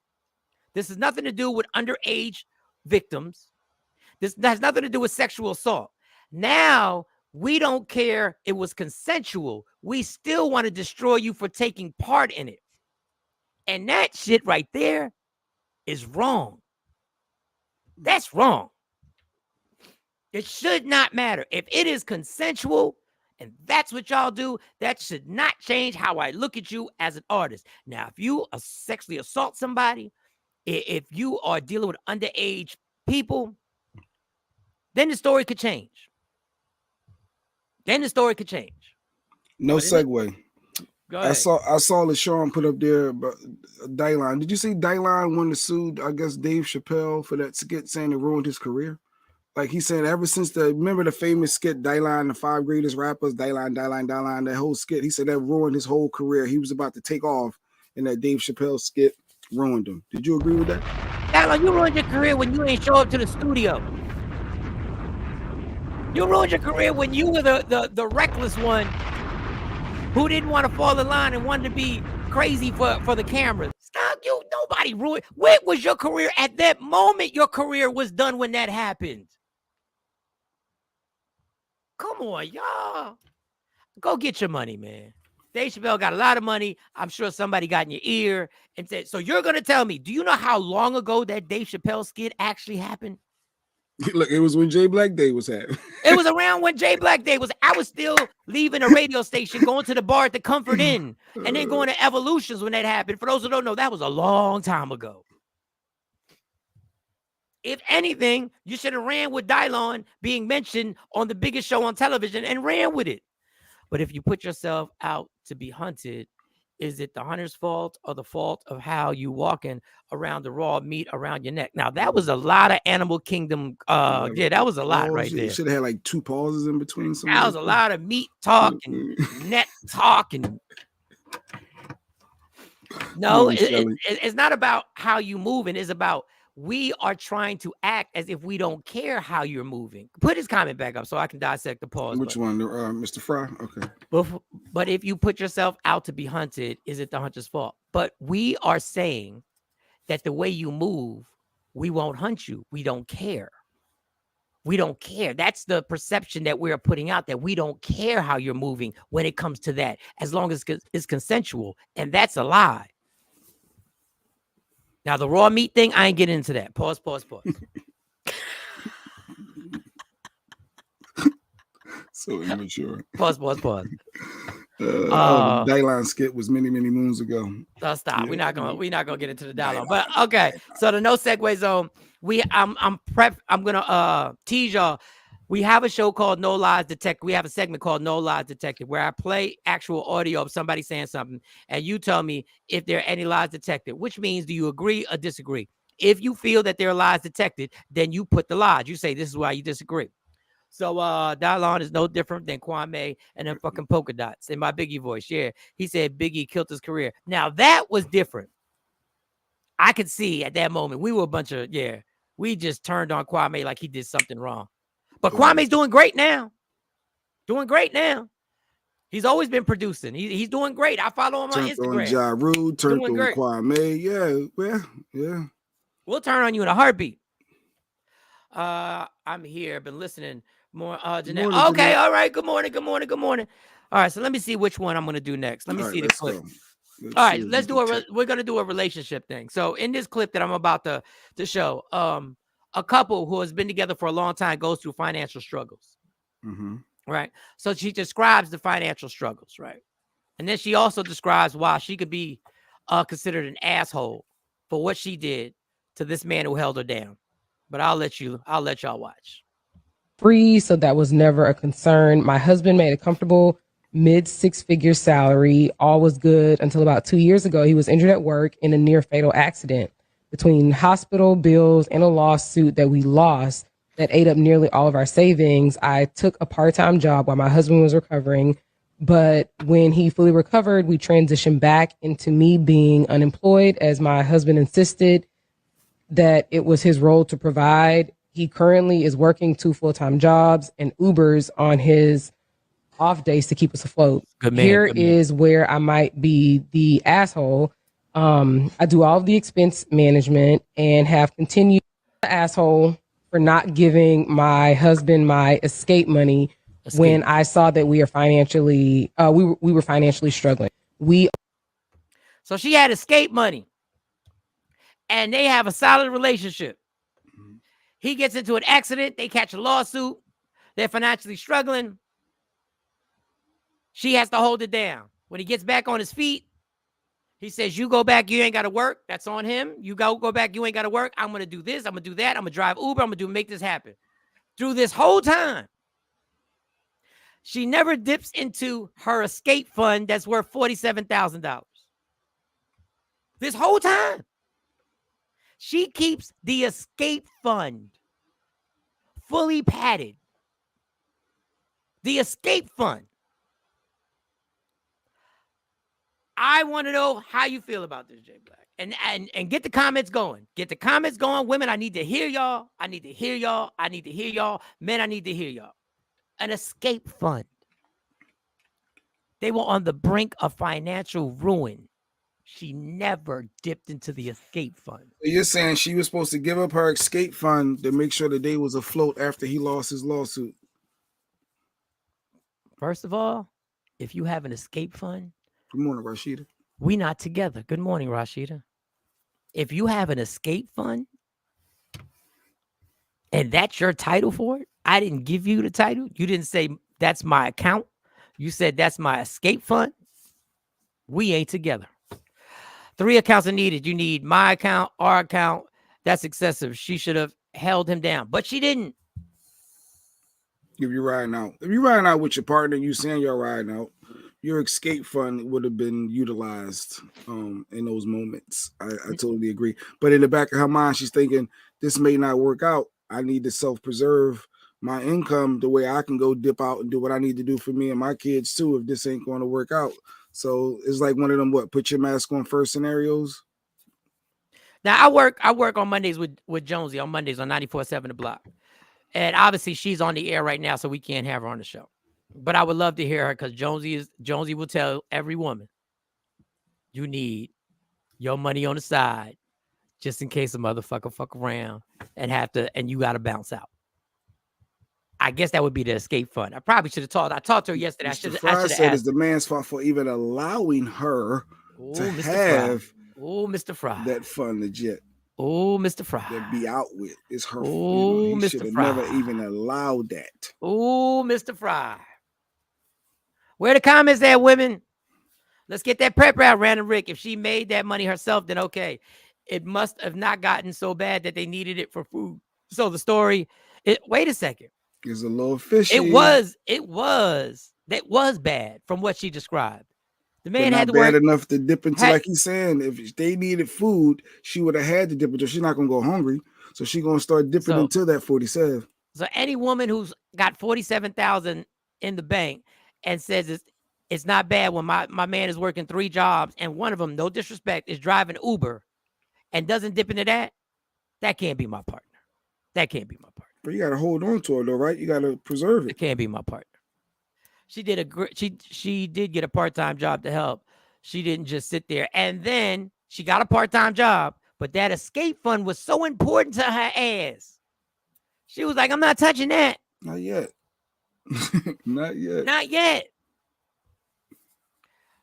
This has nothing to do with underage victims. This has nothing to do with sexual assault. Now, we don't care it was consensual. We still want to destroy you for taking part in it. And that shit right there is wrong. That's wrong. It should not matter. If it is consensual and that's what y'all do, that should not change how I look at you as an artist. Now, if you sexually assault somebody, if you are dealing with underage people, then the story could change. No segue. Go ahead. I saw LaShawn put up there about Dylan. Did you see Dylan wanted to sue, I guess, Dave Chappelle for that skit saying it ruined his career? Like he said, ever since remember the famous skit, Dylan, the 5 greatest rappers, Dylan, that whole skit, he said that ruined his whole career. He was about to take off and that Dave Chappelle skit ruined him. Did you agree with that? Dylan, you ruined your career when you ain't show up to the studio. You ruined your career when you were the reckless one who didn't want to fall in line and wanted to be crazy for the cameras. Stop, nobody ruined. Where was your career at that moment? Your career was done when that happened. Come on, y'all. Go get your money, man. Dave Chappelle got a lot of money. I'm sure somebody got in your ear and said, so you're going to tell me, do you know how long ago that Dave Chappelle skit actually happened? Look, it was when Jay Black Day was happening. It was around when Jay Black Day was. I was still leaving a radio station, going to the bar at the Comfort Inn, and then going to Evolutions when that happened. For those who don't know, that was a long time ago. If anything, you should have ran with Dylon being mentioned on the biggest show on television and ran with it. But if you put yourself out to be hunted, is it the hunter's fault or the fault of how you walking around the raw meat around your neck? Now, that was a lot of Animal Kingdom. Yeah, that was a lot right there. You should have had like 2 pauses in between. That was a lot of meat talk and net talk. And no, it's not about how you move. And it's about we are trying to act as if we don't care how you're moving. Put his comment back up so I can dissect the pause. Which one? Mr. Fry? Okay. But if you put yourself out to be hunted, is it the hunter's fault? But we are saying that the way you move, we won't hunt you. We don't care. We don't care. That's the perception that we're putting out, that we don't care how you're moving when it comes to that, as long as it's consensual. And that's a lie. Now, the raw meat thing, I ain't getting into that. Pause. So immature. Pause. Dylon skit was many moons ago. Stop. Yeah. We're not gonna get into the dialogue. But okay. So the no segue zone. I'm gonna tease y'all. We have a show called No Lies Detected. We have a segment called No Lies Detected where I play actual audio of somebody saying something, and you tell me if there are any lies detected, which means do you agree or disagree? If you feel that there are lies detected, then you put the lies. You say this is why you disagree. So Dylon is no different than Kwame and them fucking polka dots in my Biggie voice. Yeah, he said Biggie killed his career. Now that was different. I could see at that moment we were a bunch of we just turned on Kwame like he did something wrong. But Kwame's doing great now. He's always been producing. He's doing great. I follow him on Instagram. On Ja Rule, turned on Kwame. Yeah. We'll turn on you in a heartbeat. I'm here. Been listening more. Jeanette. Okay. Jeanette. All right. Good morning. All right. So let me see which one I'm going to do next. Let me see the clip. All right. Let's do we're going to do a relationship thing. So in this clip that I'm about to show, a couple who has been together for a long time goes through financial struggles. Mm-hmm. Right. So she describes the financial struggles. Right. And then she also describes why she could be considered an asshole for what she did to this man who held her down. But I'll let y'all watch. Free, so that was never a concern. My husband made a comfortable mid-6-figure salary. All was good until about 2 years ago. He was injured at work in a near-fatal accident. Between hospital bills and a lawsuit that we lost that ate up nearly all of our savings, I took a part-time job while my husband was recovering. But when he fully recovered, we transitioned back into me being unemployed as my husband insisted that it was his role to provide. He currently is working 2 full-time jobs and Ubers on his off days to keep us afloat. Here is where I might be the asshole. I do all of the expense management and have continued the asshole for not giving my husband my escape money when I saw that we were financially struggling. So she had escape money and they have a solid relationship. He gets into an accident. They catch a lawsuit. They're financially struggling. She has to hold it down. When he gets back on his feet, he says, you go back, you ain't got to work. That's on him. You go back, you ain't got to work. I'm going to do this. I'm going to do that. I'm going to drive Uber. I'm going to make this happen. Through this whole time, she never dips into her escape fund that's worth $47,000. This whole time, she keeps the escape fund fully padded. The escape fund. I want to know how you feel about this, Jay Black. And get the comments going. Get the comments going. Women, I need to hear y'all. I need to hear y'all. I need to hear y'all. Men, I need to hear y'all. An escape fund. They were on the brink of financial ruin. She never dipped into the escape fund. You're saying she was supposed to give up her escape fund to make sure that they was afloat after he lost his lawsuit. First of all, if you have an escape fund, Good morning, Rashida. We not together. Good morning, Rashida. If you have an escape fund and that's your title for it, I didn't give you the title. You didn't say that's my account. You said that's my escape fund. We ain't together. 3 accounts are needed. You need my account, our account. That's excessive. She should have held him down, but she didn't. If you're riding out with your partner, you saying you're riding out, your escape fund would have been utilized in those moments. I totally agree. But in the back of her mind, she's thinking, this may not work out. I need to self-preserve my income the way I can go dip out and do what I need to do for me and my kids too if this ain't going to work out. So it's like one of them, put your mask on first scenarios. Now I work on Mondays with Jonesy on Mondays on 94.7 The Block. And obviously she's on the air right now, so we can't have her on the show. But I would love to hear her because Jonesy will tell every woman, you need your money on the side just in case a motherfucker fuck around and you got to bounce out. I guess that would be the escape fund. I probably should have talked. I talked to her yesterday. Mr. Fry said it's the man's fault for even allowing her to Mr. have Mr. Fry. that fund legit. Oh, Mr. Fry. That be out with. It's her. Oh, he should have never even allowed that. Oh, Mr. Fry. Where the comments at, women? Let's get that prep out, Random Rick. If she made that money herself, then okay. It must have not gotten so bad that they needed it for food. So the story, wait a second. It's a little fishy. It was bad from what she described. The man had to work bad enough to dip into, like he's saying, if they needed food, she would have had to dip into. She's not gonna go hungry, so she's gonna start dipping into that 47. So any woman who's got 47,000 in the bank and says it's not bad when my man is working 3 jobs and one of them, no disrespect, is driving Uber and doesn't dip into that can't be my partner. That can't be my partner. But you gotta hold on to her though, right? You gotta preserve it. It can't be my partner. She did get a part-time job to help. She didn't just sit there. And then she got a part-time job, but that escape fund was so important to her ass. She was like, I'm not touching that. Not yet. Not yet. Not yet.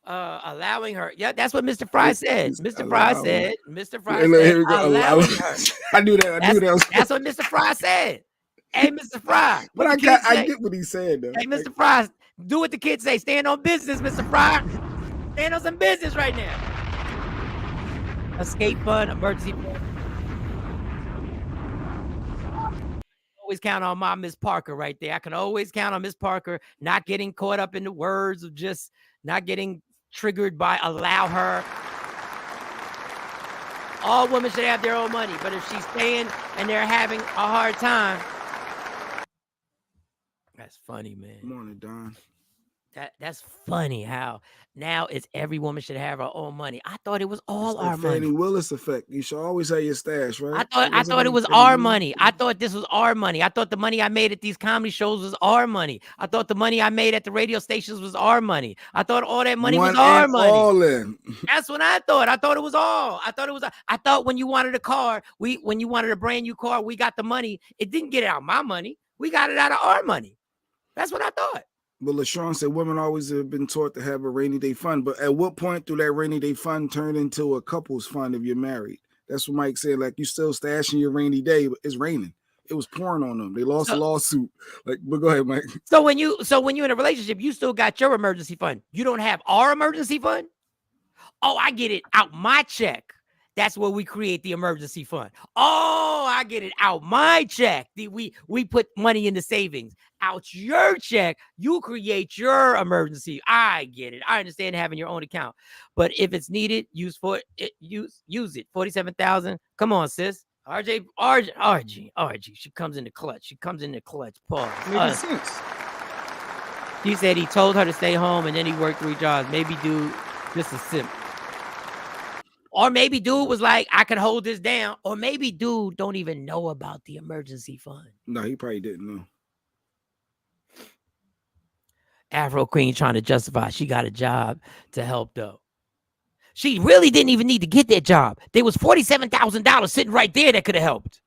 Allowing her. Yeah, that's what Mr. Fry said. Mr. Fry said. Allowing her. I knew that. That's what Mr. Fry said. Hey, Mr. Fry. But I get what he said, though. Hey, Mr. Fry, do what the kids say. Stand on business, Mr. Fry. Stand on some business right now. Escape fund, emergency fund. Always count on my Miss Parker right there. I can always count on Miss Parker not getting caught up in the words of just not getting triggered by allow her. All women should have their own money, but if she's staying and they're having a hard time, that's funny, man. Good morning, Don. That's funny how now it's every woman should have her own money. I thought it was all our money. Fannie Willis effect. You should always have your stash, right? I thought it was our money. I thought this was our money. I thought the money I made at these comedy shows was our money. I thought the money I made at the radio stations was our money. I thought all that money was our money. All in. That's what I thought. I thought it was all. I thought when you wanted a car, when you wanted a brand new car, we got the money. It didn't get it out of my money. We got it out of our money. That's what I thought. But LaShawn said women always have been taught to have a rainy day fund. But at what point do that rainy day fund turn into a couple's fund if you're married? That's what Mike said. Like, you still stashing your rainy day, but it's raining. It was pouring on them. They lost a lawsuit. But go ahead, Mike. So when you're in a relationship, you still got your emergency fund. You don't have our emergency fund? Oh, I get it out my check. That's where we create the emergency fund. Oh, I get it out my check. We put money in the savings. Out your check, you create your emergency. I get it. I understand having your own account. But if it's needed, use it. 47,000. Come on, sis. RG. She comes in the clutch. Pause. Makes sense. He said he told her to stay home and then he worked 3 jobs. Maybe dude, just a simp. Or maybe dude was like, I could hold this down. Or maybe dude don't even know about the emergency fund. No, he probably didn't know. Afro Queen trying to justify she got a job to help though. She really didn't even need to get that job. There was $47,000 sitting right there that could have helped.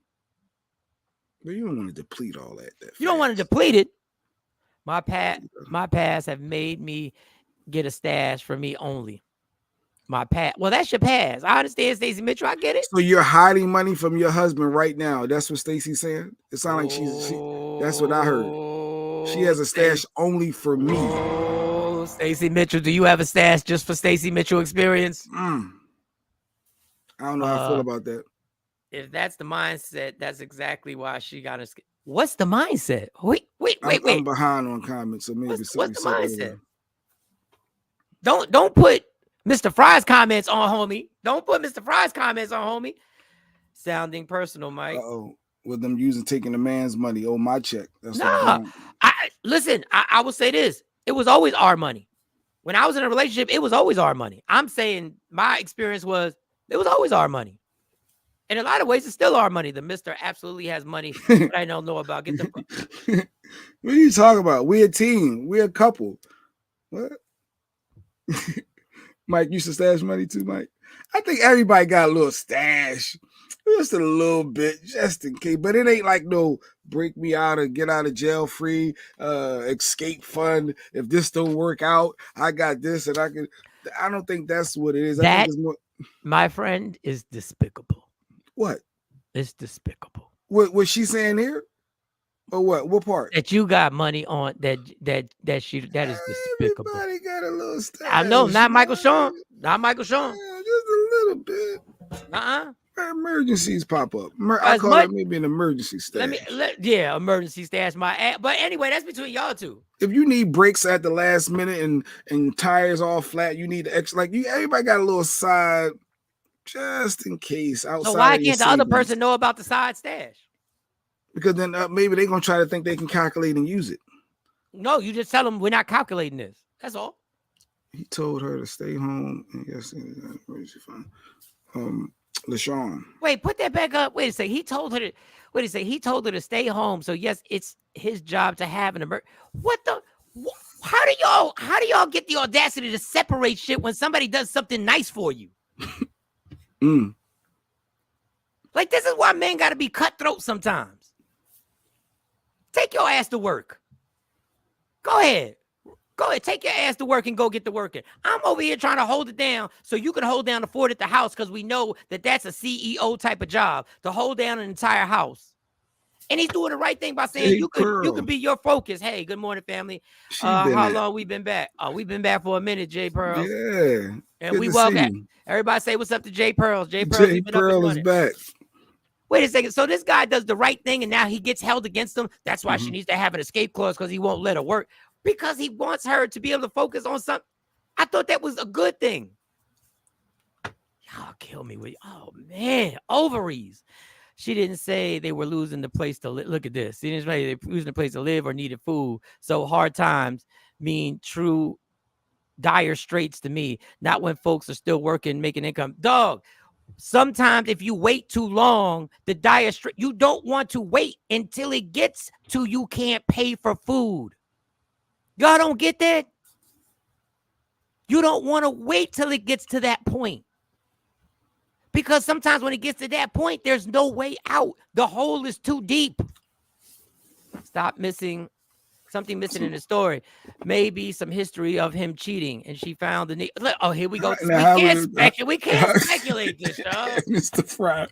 But you don't want to deplete all that. You don't want to deplete it. My past have made me get a stash for me only. My pass. Well, that's your pass. I understand, Stacey Mitchell. I get it. So you're hiding money from your husband right now. That's what Stacey's saying. It sounds like she. That's what I heard. She has a stash only for me. Oh, Stacey Mitchell, do you have a stash just for Stacey Mitchell experience? I don't know how I feel about that. If that's the mindset, that's exactly why she got us. What's the mindset? Wait. I'm behind on comments, so maybe what's the mindset? Over. Don't put Mr. Fry's comments on homie. Don't put Mr. Fry's comments on homie. Sounding personal, Mike. With them taking the man's money. Oh, my check. That's listen, I will say this. It was always our money. When I was in a relationship, it was always our money. I'm saying my experience was it was always our money. In a lot of ways, it's still our money. The Mr. absolutely has money that I don't know about. Get the What are you talking about? We're a team. We're a couple. What? Mike used to stash money too, Mike. I think everybody got a little stash. Just a little bit, just in case. But it ain't like no break me out or get out of jail free, escape fund. If this don't work out, I got this and I can. I don't think that's what it is. That, I think it's more... my friend, is despicable. What? It's despicable. What she's saying here? Or what? What part? That you got money on that is despicable. Everybody got a little stash. I know, not Michael Shawn. Not Michael Shawn. Yeah, just a little bit. Emergencies pop up. I call it maybe an emergency stash. Emergency stash. But anyway, that's between y'all two. If you need brakes at the last minute and tires all flat, you need extra. Everybody got a little side just in case. Outside. So why can't the other person know about the side stash? Because then maybe they're gonna try to think they can calculate and use it. No, you just tell them we're not calculating this. That's all. He told her to stay home. And yes, where she from? LaShawn. Wait, put that back up. Wait a second. He told her to stay home. So yes, it's his job to have an emergency. How do y'all get the audacity to separate shit when somebody does something nice for you? Like, this is why men got to be cutthroat sometimes. Take your ass to work. Go ahead. Take your ass to work and go get to working. I'm over here trying to hold it down so you can hold down the fort at the house because we know that that's a CEO type of job, to hold down an entire house. And he's doing the right thing by saying you could be your focus. Hey, good morning, family. How long we been back? We've been back for a minute, Jay Pearl. Yeah. And we welcome. Everybody say what's up to Jay Pearl. Jay Pearl is back. Wait a second. So this guy does the right thing and now he gets held against him. That's why she needs to have an escape clause, because he won't let her work. Because he wants her to be able to focus on something. I thought that was a good thing. Y'all kill me with, oh man, ovaries. She didn't say they were losing the place to live. Look at this. She didn't say they were losing the place to live or needed food. So hard times mean true dire straits to me. Not when folks are still working, making income. Dog, sometimes if you wait too long, the dire strait, you don't want to wait until it gets to you can't pay for food. Y'all don't get that? You don't want to wait till it gets to that point. Because sometimes when it gets to that point, there's no way out. The hole is too deep. Stop missing. Something missing in the story. Maybe some history of him cheating. And she found the... Oh, here we go. We can't speculate this, dog. Mr. Fry.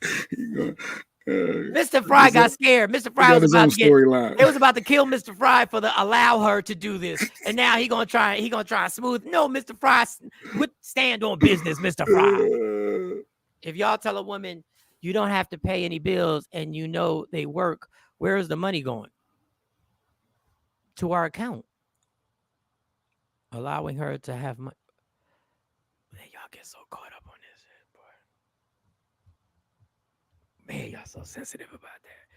Mr. Fry got scared. Mr. Fry was about to get... It was about to kill Mr. Fry for allow her to do this. And now he gonna try smooth. No, Mr. Fry, stand on business, Mr. Fry. If y'all tell a woman you don't have to pay any bills and you know they work, where is the money going? To our account. Allowing her to have money. Man, y'all get so caught up on this shit, boy. Man, y'all so sensitive about that.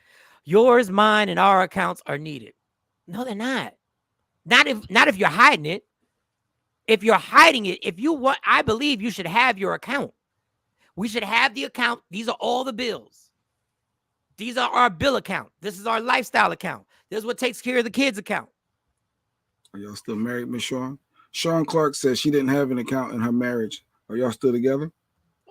Yours, mine, and our accounts are needed. No, they're not. Not if you're hiding it. If you're hiding it, I believe you should have your account. We should have the account. These are all the bills. These are our bill account. This is our lifestyle account. This is what takes care of the kids' account. Are y'all still married, Miss Shawn? Shawn Clark says she didn't have an account in her marriage. Are y'all still together?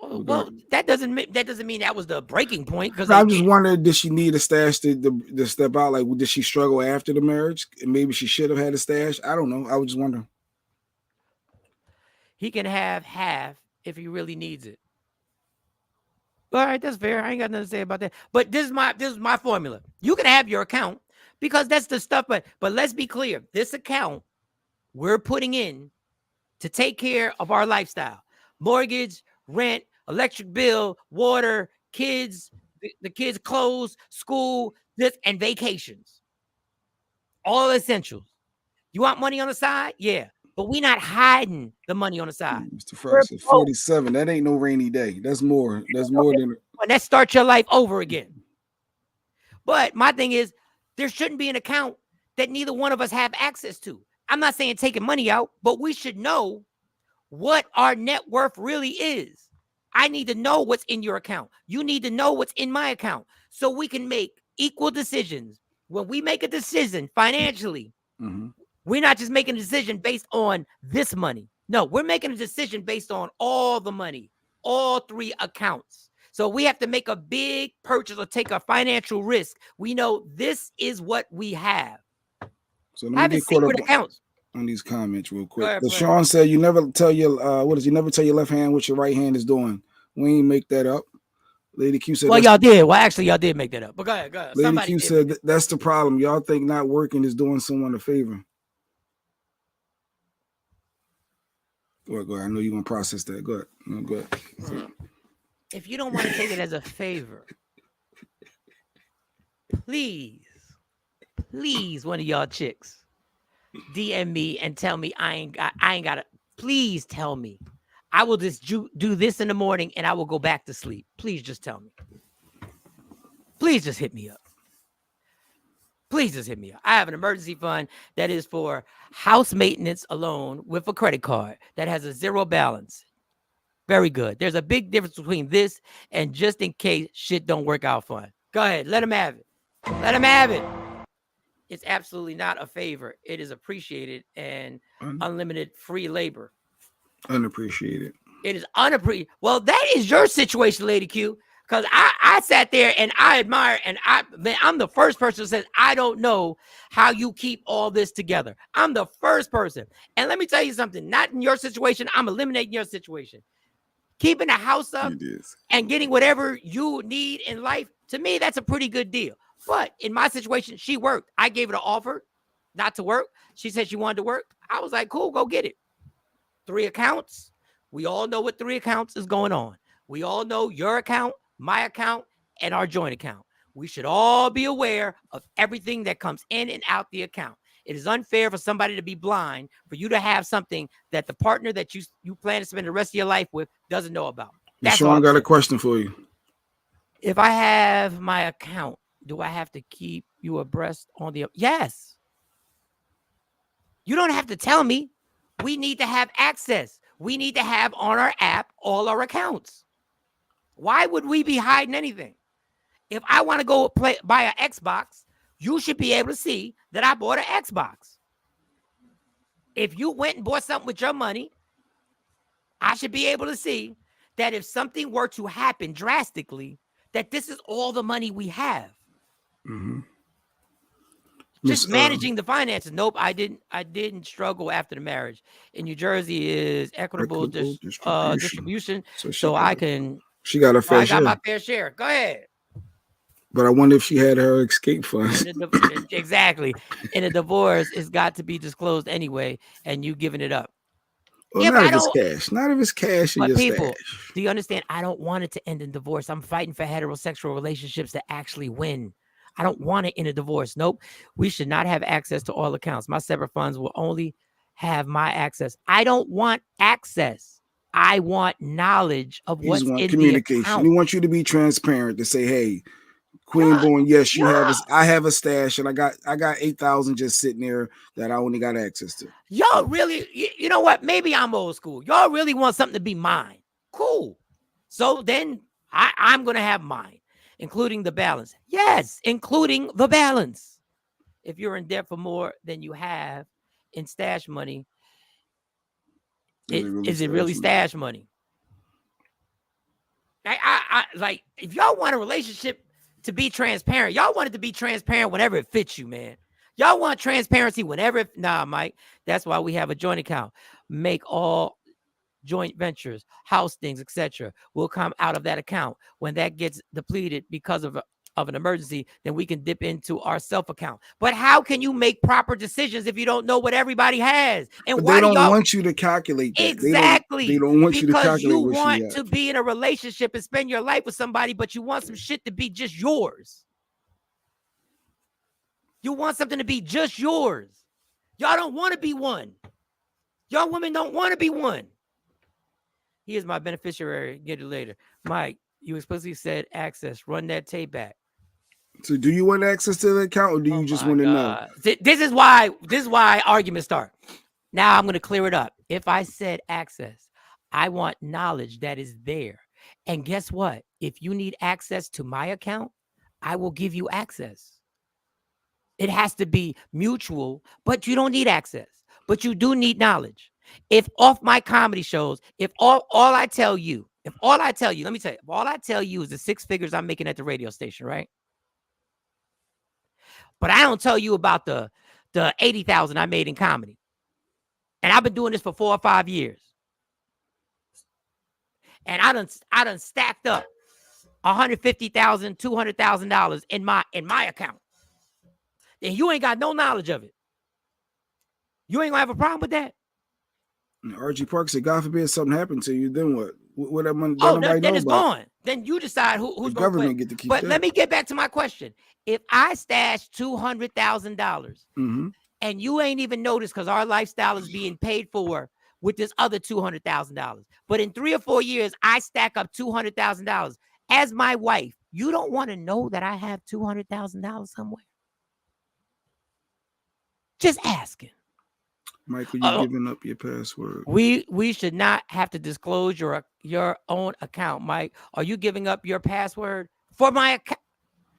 Well, that doesn't mean that was the breaking point. Because I'm just wondering, did she need a stash to step out? Like, did she struggle after the marriage? And maybe she should have had a stash. I don't know. I was just wondering. he can have half if he really needs it. All right, that's fair. I ain't got nothing to say about that. But this is my formula. You can have your account because that's the stuff. But let's be clear. This account we're putting in to take care of our lifestyle, mortgage, rent, electric bill, water, kids, the kids' clothes, school, this, and vacations. All essentials. You want money on the side? Yeah. But we're not hiding the money on the side. Mr. Frost said 47. That ain't no rainy day. That's more. That's more than. And that starts your life over again. But my thing is, there shouldn't be an account that neither one of us have access to. I'm not saying taking money out, but we should know what our net worth really is. I need to know what's in your account. You need to know what's in my account so we can make equal decisions. When we make a decision financially, we're not just making a decision based on this money. No, we're making a decision based on all the money, all three accounts. So we have to make a big purchase or take a financial risk. We know this is what we have. So let me get caught up accounts on these comments real quick. Shawn said you never tell your you never tell your left hand what your right hand is doing. We ain't make that up. Lady Q said, well, y'all did. Well, actually, y'all did make that up. But go ahead. Lady Q said that's the problem. Y'all think not working is doing someone a favor. Go ahead. I know you're gonna process that. Go ahead. No, go ahead. If you don't want to take it as a favor, please, one of y'all chicks, DM me and tell me I ain't got it. Please tell me. I will just do this in the morning and I will go back to sleep. Please just tell me. Please just hit me up. Please just hit me up. I have an emergency fund that is for house maintenance alone with a credit card that has a zero balance. Very good. There's a big difference between this and just in case shit don't work out fund. Go ahead. Let him have it. Let him have it. It's absolutely not a favor. It is appreciated and unlimited free labor. Unappreciated. It is unappreciated. Well, that is your situation, Lady Q. Because I sat there and I admire, and I'm the first person who says, I don't know how you keep all this together. I'm the first person. And let me tell you something, not in your situation, I'm eliminating your situation. Keeping the house up and getting whatever you need in life, to me, that's a pretty good deal. But in my situation, she worked. I gave her the offer not to work. She said she wanted to work. I was like, cool, go get it. 3 accounts. We all know what 3 accounts is going on. We all know your account, my account, and our joint account. We should all be aware of everything that comes in and out the account. It is unfair for somebody to be blind, for you to have something that the partner that you plan to spend the rest of your life with doesn't know about. That's Shawn got a question for you. If I have my account, do I have to keep you abreast on the... Yes. You don't have to tell me. We need to have access. We need to have on our app all our accounts. Why would we be hiding anything? If I want to go buy an Xbox, you should be able to see that I bought an Xbox. If you went and bought something with your money, I should be able to see that if something were to happen drastically, that this is all the money we have. Just managing the finances. Nope, I didn't struggle after the marriage. In New Jersey is equitable distribution. So she got a fair share. I got my fair share. Go ahead. But I wonder if she had her escape funds. Exactly. In a divorce, it's got to be disclosed anyway, and you giving it up. Well, not if it's cash. Not if it's cash. But people, do you understand? I don't want it to end in divorce. I'm fighting for heterosexual relationships that actually win. I don't want it in a divorce. Nope. We should not have access to all accounts. My separate funds will only have my access. I don't want access. I want knowledge of what's in communication. The account. We want you to be transparent to say, hey, Queen Born, yes, you have I have a stash and I got 8,000 just sitting there that I only got access to. Y'all really, you know what? Maybe I'm old school. Y'all really want something to be mine. Cool. So then I'm going to have mine, including the balance. Yes, including the balance. If you're in debt for more than you have in stash money, is it really stash money? I like, if y'all want a relationship to be transparent, y'all want it to be transparent whenever it fits you, man. Y'all want transparency whenever nah, Mike. That's why we have a joint account. Make all joint ventures, house things, etc., will come out of that account. When that gets depleted because of an emergency, then we can dip into our self account. But how can you make proper decisions if you don't know what everybody has? And but why they do don't y'all want you to calculate that. exactly? They don't want you to Because you calculate what want you to have. be in a relationship and spend your life with somebody, but you want some shit to be just yours. You want something to be just yours. Y'all don't want to be one. Y'all women don't want to be one. He is my beneficiary. Get it later. Mike, you explicitly said access. Run that tape back. So do you want access to the account, or do you just want to know? This is why arguments start. Now I'm going to clear it up. If I said access, I want knowledge that is there. And guess what? If you need access to my account, I will give you access. It has to be mutual, but you don't need access. But you do need knowledge. If off my comedy shows, if all I tell you, let me tell you, if all I tell you is the 6 figures I'm making at the radio station, right? But I don't tell you about the 80,000 I made in comedy. And I've been doing this for 4 or 5 years. And I done stacked up $150,000, $200,000 in my account. And you ain't got no knowledge of it. You ain't gonna have a problem with that. RG Park said, God forbid something happened to you, then what? What that money? Then it's gone. Then you decide who's going to government get to keep But that. let me get back to my question. If I stash $200,000 and you ain't even noticed because our lifestyle is being paid for with this other $200,000, but in 3 or 4 years, I stack up $200,000 as my wife, you don't want to know that I have $200,000 somewhere? Just asking. Michael, you're giving up your password. We should not have to disclose your own account, Mike. Are you giving up your password for my account?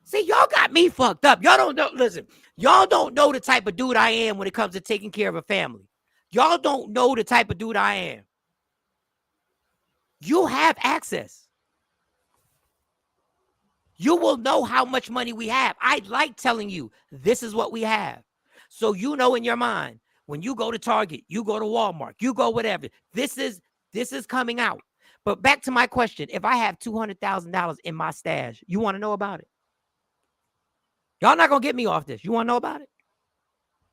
See, y'all got me fucked up. Y'all don't know. Listen, y'all don't know the type of dude I am when it comes to taking care of a family. Y'all don't know the type of dude I am. You have access. You will know how much money we have. I like telling you, this is what we have. So you know in your mind, when you go to Target, you go to Walmart, you go whatever, this is coming out. But back to my question, if I have $200,000 in my stash, you want to know about it? Y'all not going to get me off this. You want to know about it?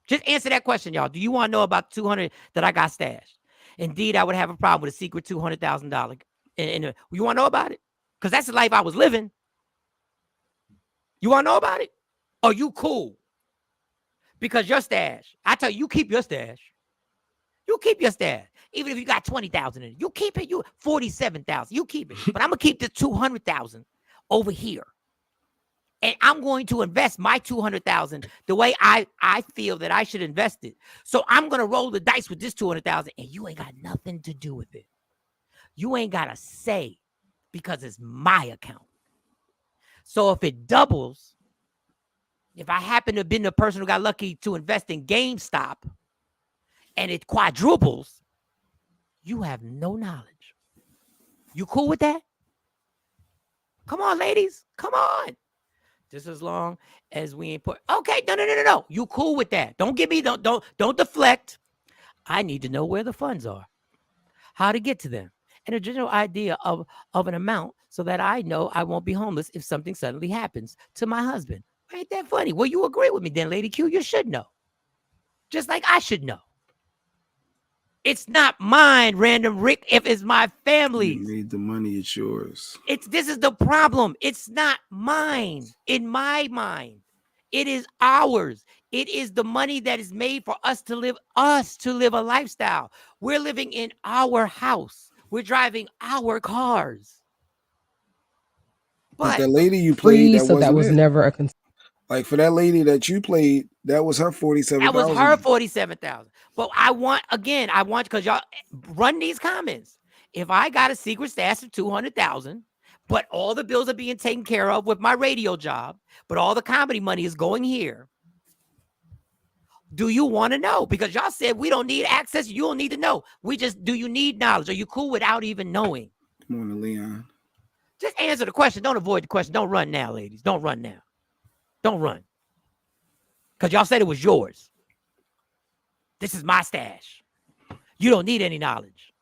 Just answer that question, y'all. Do you want to know about 200 that I got stashed? Indeed, I would have a problem with a secret $200,000. And you want to know about it? Because that's the life I was living. You want to know about it? Are you cool? Because your stash, I tell you, you keep your stash. You keep your stash. Even if you got 20,000 in it, you keep it. You 47,000. You keep it. But I'm gonna keep the 200,000 over here, and I'm going to invest my 200,000 the way I feel that I should invest it. So I'm gonna roll the dice with this 200,000, and you ain't got nothing to do with it. You ain't got to say because it's my account. So if it doubles. If I happen to have been the person who got lucky to invest in GameStop and it quadruples, you have no knowledge. You cool with that? Come on, ladies. Come on. Just as long as we ain't put. Okay, no. You cool with that? Don't give me don't deflect. I need to know where the funds are, how to get to them, and a general idea of an amount so that I know I won't be homeless if something suddenly happens to my husband. Ain't that funny? Well, you agree with me then, Lady Q. You should know. Just like I should know. It's not mine, Random Rick, if it's my family's. You made the money, it's yours. This is the problem. It's not mine. In my mind, it is ours. It is the money that is made for us to live a lifestyle. We're living in our house. We're driving our cars. But the lady you played, that was never a concern. Like for that lady that you played, that was her 47,000. That was her 47,000. But I want because y'all run these comments. If I got a secret stash of 200,000, but all the bills are being taken care of with my radio job, but all the comedy money is going here. Do you want to know? Because y'all said we don't need access. You don't need to know. Do you need knowledge? Are you cool without even knowing? Come on, Leon. Just answer the question. Don't avoid the question. Don't run now, ladies. Don't run now. Don't run. Because y'all said it was yours. This is my stash. You don't need any knowledge.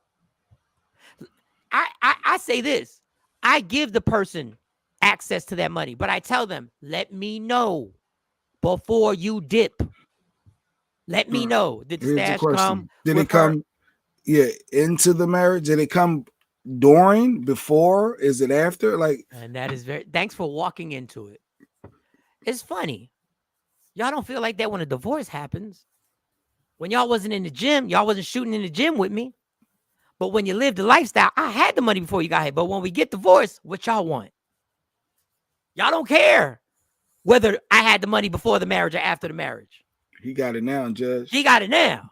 I say this. I give the person access to that money, but I tell them, let me know before you dip. Let me know. Did the Here's the stash come question. Did with it come, into the marriage? Did it come during, before? Is it after? Like, and that is thanks for walking into it. It's funny. Y'all don't feel like that when a divorce happens. When y'all wasn't in the gym, y'all wasn't shooting in the gym with me. But when you lived the lifestyle, I had the money before you got here. But when we get divorced, what y'all want? Y'all don't care whether I had the money before the marriage or after the marriage. he got it now, Judge. He got it now.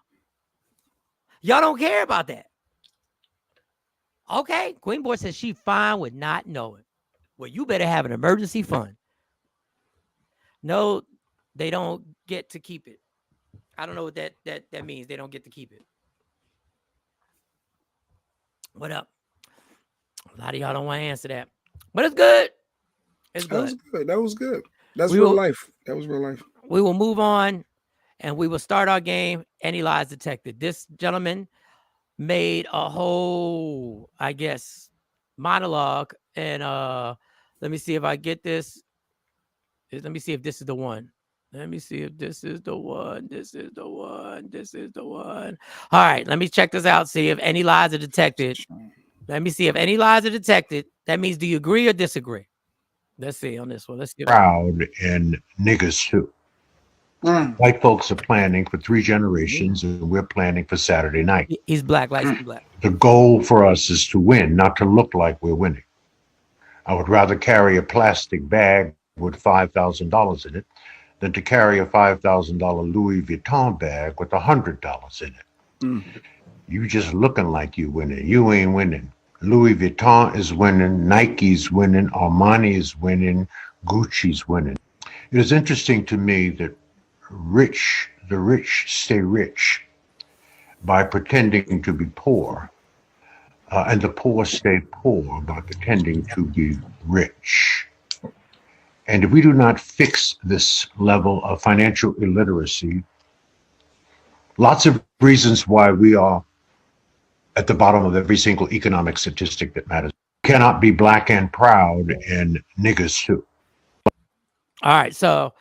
Y'all don't care about that. Okay. Queen Boy says she fine with not knowing. Well, you better have an emergency fund. No, they don't get to keep it. I don't know what that means. They don't get to keep it. What up? A lot of y'all don't want to answer that. But it's good. It's good. That was good. That was good. That's real life. That was real life. We will move on and we will start our game. Any lies detected. This gentleman made a whole, I guess, monologue. And let me see if I get this. Let me see if this is the one. Let me see if this is the one. This is the one. This is the one. All right. Let me check this out. See if any lies are detected. Let me see if any lies are detected. That means, do you agree or disagree? Let's see on this one. Let's get proud and niggas too. White folks are planning for 3 generations, and we're planning for Saturday night. He's black, light skin black. The goal for us is to win, not to look like we're winning. I would rather carry a plastic bag with $5,000 in it than to carry a $5,000 Louis Vuitton bag with $100 in it. You just looking like you winning. You ain't winning. Louis Vuitton is winning. Nike's winning. Armani is winning. Gucci's winning. It is interesting to me that the rich stay rich by pretending to be poor, and the poor stay poor by pretending to be rich. And if we do not fix this level of financial illiteracy, lots of reasons why we are at the bottom of every single economic statistic that matters. Cannot be black and proud and niggas too. All right, so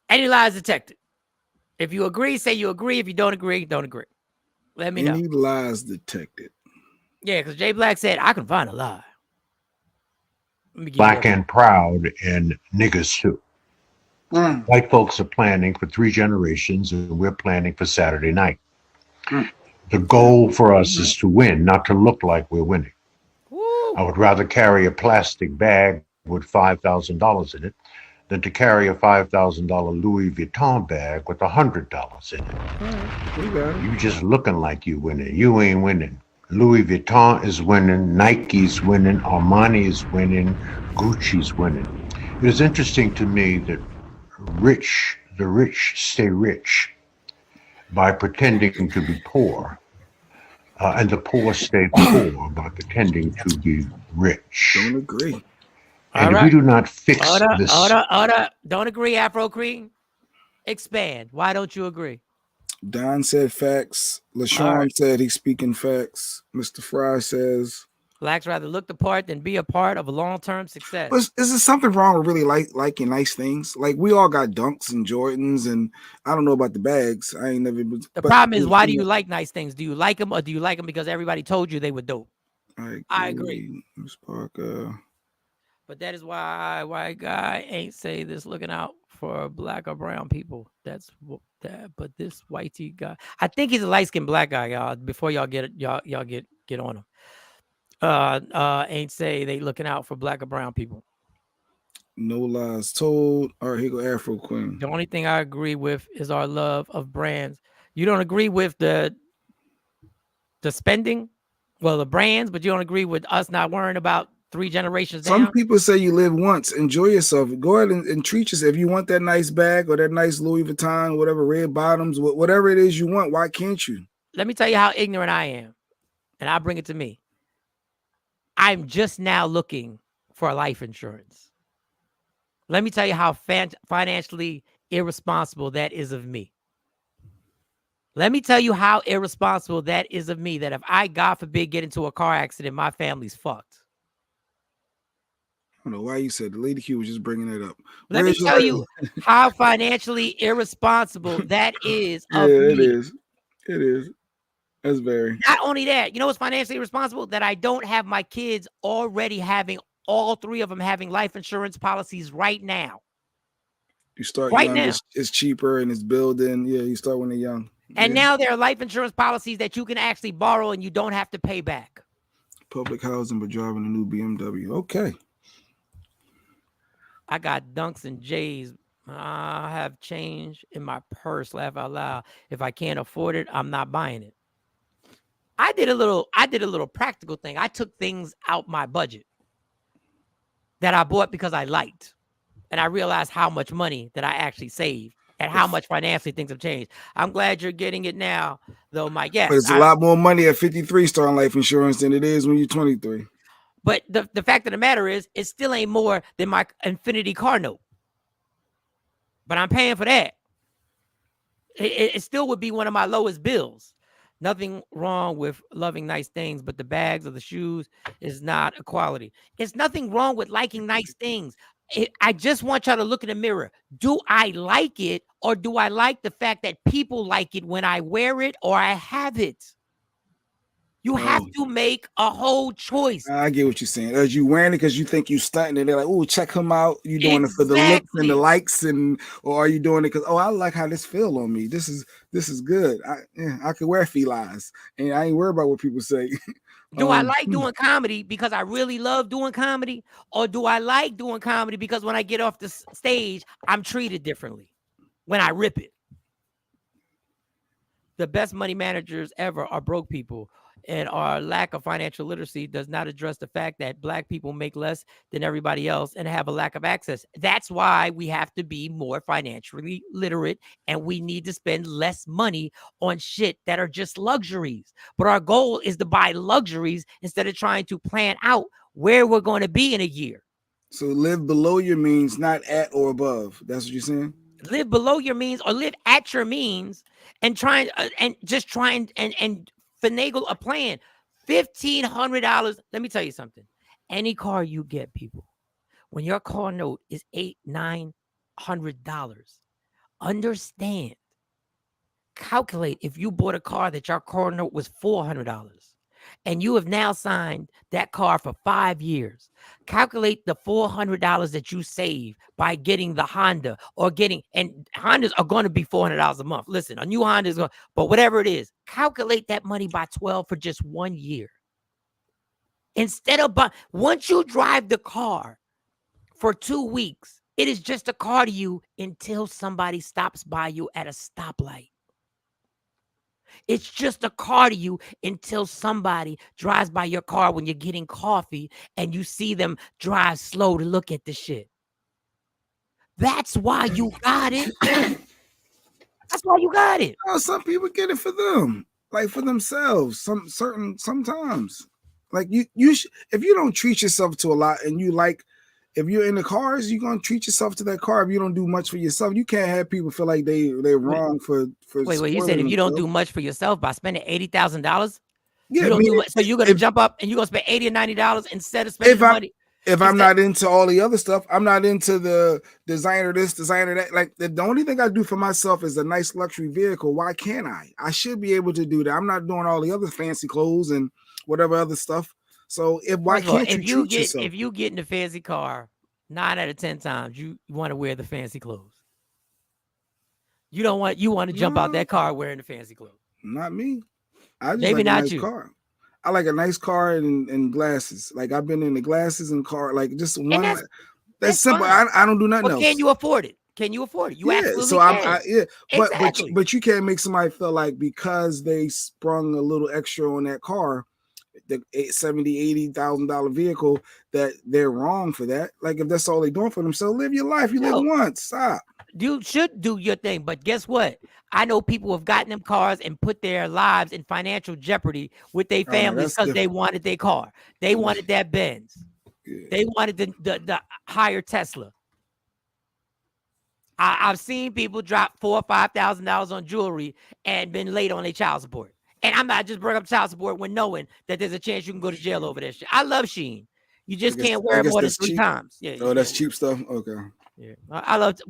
any lies detected. If you agree, say you agree. If you don't agree, don't agree. Let me know. Any lies detected. Yeah, because Jay Black said, I can find a lie. Black and proud and niggas too. White folks are planning for 3 generations, and we're planning for Saturday night. The goal for us is to win, not to look like we're winning. Woo. I would rather carry a plastic bag with $5,000 in it than to carry a $5,000 Louis Vuitton bag with $100 in it. You just looking like you winning. You ain't winning. Louis Vuitton is winning. Nike's winning. Armani is winning. Gucci's winning. It is interesting to me that the rich stay rich by pretending to be poor, and the poor stay poor by pretending to be rich. Don't agree. And if we do not fix this... Hold up. Don't agree, Afro Cream. Expand. Why don't you agree? Don said facts. LaShawn said he's speaking facts. Mr. Fry says blacks rather look the part than be a part of a long-term success. But is there something wrong with really liking nice things? Like, we all got Dunks and Jordans, and I don't know about the bags. I ain't never. The problem is, why do you like nice things? Do you like them, or do you like them because everybody told you they were dope? I agree. Ms. Parker. But that is why white guy ain't say this looking out for black or brown people. That's that. But this whitey guy, I think he's a light-skinned black guy, y'all. Before y'all get on him. Ain't say they looking out for black or brown people. No lies told. All right, here go Afro Queen. The only thing I agree with is our love of brands. You don't agree with the spending, well, the brands, but you don't agree with us not worrying about 3 generations down. Some people say you live once, enjoy yourself. Go ahead and treat yourself. If you want that nice bag or that nice Louis Vuitton, whatever, red bottoms, whatever it is you want, why can't you? Let me tell you how ignorant I am, and I'll bring it to me. I'm just now looking for life insurance. Let me tell you how financially irresponsible that is of me. Let me tell you how irresponsible that is of me, that if I, God forbid, get into a car accident, my family's fucked. I don't know why you said the Lady Q was just bringing it up. Let me tell you how financially irresponsible that is of me. It is. It is. That's very. Not only that, you know what's financially irresponsible? That I don't have my kids already having, all three of them having life insurance policies right now. You start right young, now. It's cheaper and it's building. Yeah, you start when they're young. And now there are life insurance policies that you can actually borrow and you don't have to pay back. Public housing, but driving a new BMW. Okay. I got Dunks and J's. I have change in my purse. Laugh out loud. If I can't afford it, I'm not buying it. I did a little practical thing. I took things out my budget that I bought because I liked. And I realized how much money that I actually saved and how much financially things have changed. I'm glad you're getting it now, though, Mike. Yes. But it's a lot more money at 53 starting life insurance than it is when you're 23. But the fact of the matter is, it still ain't more than my Infinity car note. But I'm paying for that. It still would be one of my lowest bills. Nothing wrong with loving nice things, but the bags or the shoes is not equality. It's nothing wrong with liking nice things. I just want y'all to look in the mirror. Do I like it, or do I like the fact that people like it when I wear it or I have it? You have to make a whole choice. I get what you're saying. As you wearing it because you think you stunting, and they're like, "Oh, check him out." You doing it for the looks and the likes, or are you doing it because I like how this feel on me? This is good. I could wear felines, and I ain't worried about what people say. Do I like doing comedy because I really love doing comedy, or do I like doing comedy because when I get off the stage, I'm treated differently when I rip it? The best money managers ever are broke people. And our lack of financial literacy does not address the fact that Black people make less than everybody else and have a lack of access. That's why we have to be more financially literate, and we need to spend less money on shit that are just luxuries. But our goal is to buy luxuries instead of trying to plan out where we're going to be in a year. So live below your means, not at or above. That's what you're saying? Live below your means or live at your means, and try and finagle a plan. $1,500. Let me tell you something. Any car you get, people, when your car note is $800-900, understand, calculate if you bought a car that your car note was $400 and you have now signed that car for 5 years. Calculate the $400 that you save by getting the Honda or and Hondas are going to be $400 a month. Listen, a new Honda is going, but whatever it is, calculate that money by 12 for just 1 year. Instead of, once you drive the car for 2 weeks, it is just a car to you until somebody stops by you at a stoplight. It's just a car to you until somebody drives by your car when you're getting coffee and you see them drive slow to look at the shit. That's why you got it. That's why you got it. Oh, some people get it for them, like for themselves. Sometimes, like you if you don't treat yourself to a lot, and you like, if you're in the cars, you're gonna treat yourself to that car. If you don't do much for yourself, you can't have people feel like they're wrong for. Wait, you said if you don't do much for yourself by spending $80,000, yeah, you don't do much, so you're gonna jump up and you're gonna spend $80 or $90 instead of spending money. If I'm not into all the other stuff, I'm not into the designer this, designer that. Like the only thing I do for myself is a nice luxury vehicle. Why can't I? I should be able to do that. I'm not doing all the other fancy clothes and whatever other stuff. So why can't you treat yourself? If you get in a fancy car, 9 out of 10 times you want to wear the fancy clothes. You want to jump out that car wearing the fancy clothes. Not me. I just maybe like not a nice you. Car. I like a nice car and glasses. Like I've been in the glasses and car, like just one. That's simple. I don't do nothing else. Can you afford it? Can you afford it? You absolutely so can. But you can't make somebody feel like because they sprung a little extra on that car, the $70,000-$80,000 vehicle, that they're wrong for that. Like if that's all they're doing for themselves, live your life. You live once. Stop. You should do your thing, but guess what? I know people who have gotten them cars and put their lives in financial jeopardy with their families because they wanted their car. They wanted that Benz. Yeah. They wanted the higher Tesla. I've seen people drop $4,000 or $5,000 on jewelry and been late on their child support. And I'm not just bringing up child support when knowing that there's a chance you can go to jail over that shit. I love Shein. You just can't wear it more than 3 times. Yeah. Oh, that's cheap stuff. Okay. Yeah. I love,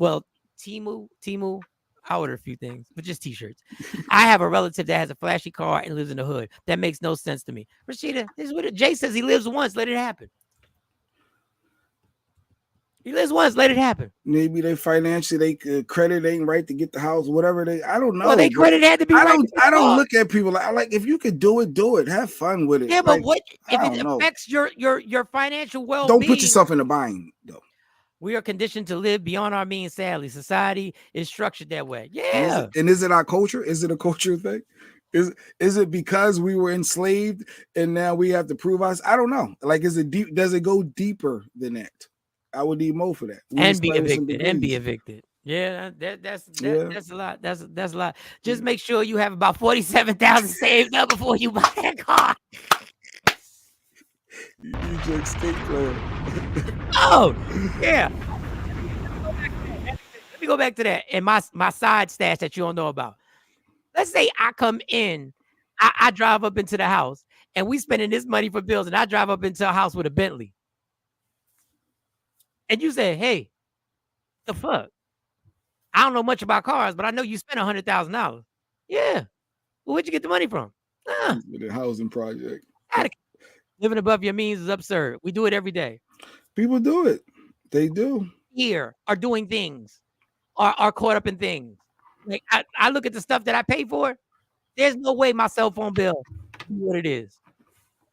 Temu. I order a few things, but just t-shirts. I have a relative that has a flashy car and lives in the hood. That makes no sense to me. Rashida, this is what Jay says. He lives once. Let it happen. He lives once. Let it happen. Maybe they financially, they credit ain't right to get the house, whatever they. I don't know. Well, they credit had to be. I don't look at people like if you could do it. Have fun with it. Yeah, but what if it affects your financial well-being? Don't put yourself in a bind though. We are conditioned to live beyond our means, sadly. Society is structured that way. Yeah. And is it our culture? Is it a culture thing? Is it because we were enslaved and now we have to prove us? I don't know. Like, is it deep? Does it go deeper than that? I would need more for that. And be evicted. Yeah, that's a lot. That's a lot. Just make sure you have about 47,000 saved up before you buy that car. You drink steak, bro. Oh, yeah. Let me go back to that. And my side stash that you don't know about. Let's say I come in, I drive up into the house, and we spending this money for bills, and I drive up into a house with a Bentley. And you say, hey, the fuck? I don't know much about cars, but I know you spent $100,000. Yeah. Well, where'd you get the money from? With a housing project. Living above your means is absurd. We do it every day. People do it. They do. Here are doing things, are caught up in things. Like I look at the stuff that I pay for. There's no way my cell phone bill is what it is.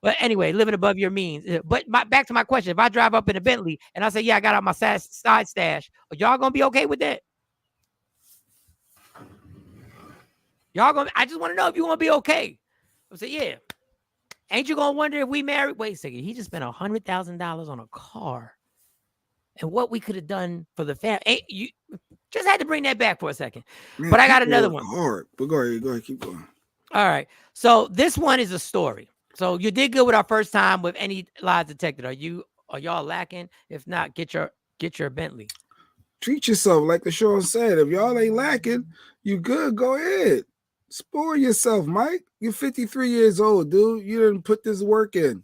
But anyway, living above your means. But back to my question. If I drive up in a Bentley and I say, yeah, I got out my side stash, are y'all going to be okay with that? I just want to know if you're going to be okay. I say, yeah. Ain't you going to wonder if we married? Wait a second. He just spent $100,000 on a car. And what we could have done for the family. You just had to bring that back for a second. Man, but I got another one. Hard. But go ahead, keep going. All right. So this one is a story. So you did good with our first time with any lies detected. Are y'all lacking? If not, get your Bentley. Treat yourself like the Shawn said. If y'all ain't lacking, you good. Go ahead. Spoil yourself, Mike. You're 53 years old, dude. You didn't put this work in.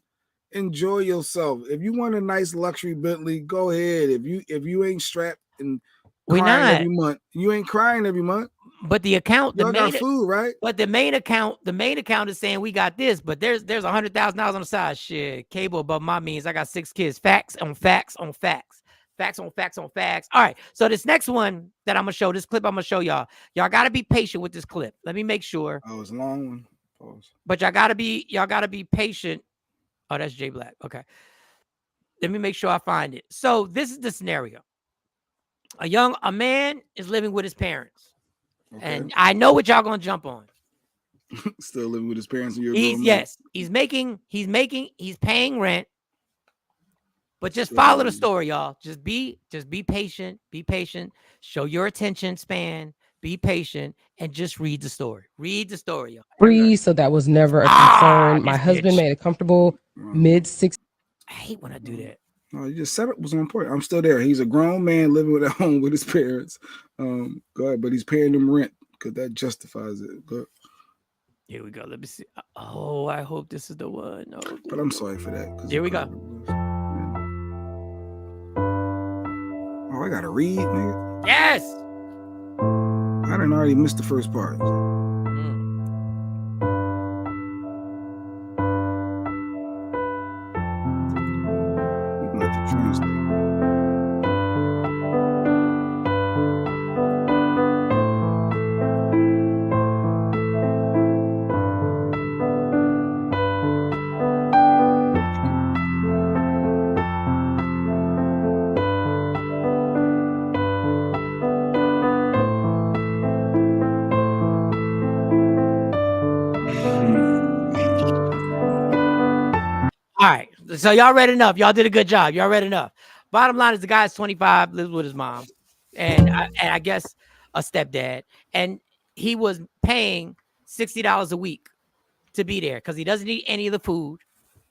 Enjoy yourself. If you want a nice luxury Bentley, go ahead. If you ain't strapped and crying every month, you ain't crying every month. But the account, y'all got food, right? But the main account is saying we got this, but there's $100,000 on the side. Shit, cable above my means. I got 6 kids. Facts on facts on facts. Facts on facts on facts. All right. So this next one that I'm gonna show, this clip I'm gonna show y'all. Y'all gotta be patient with this clip. Let me make sure. Oh, it's a long one. Pause. But y'all gotta be patient. Oh, that's Jay Black. Okay. Let me make sure I find it. So this is the scenario. A man is living with his parents. Okay. And I know what y'all gonna jump on. Still living with his parents. He's paying rent. But just follow the story, y'all. Just be patient. Be patient. Show your attention span. Be patient and just read the story. Read the story, y'all. Free, so that was never a concern. My husband made a comfortable mid-60s. I hate when I do that. No, you just said it was on point. I'm still there. He's a grown man living at home with his parents. Go ahead, but he's paying them rent because that justifies it. But here we go. Let me see. Oh, I hope this is the one. Oh, but I'm sorry for that. Here we go. Oh, I gotta read, nigga. Yes. I done already missed the first part. We're gonna have to translate. All right, so y'all read enough. Y'all did a good job. Y'all read enough. Bottom line is the guy's 25, lives with his mom, and I guess a stepdad, and he was paying $60 a week to be there because he doesn't eat any of the food.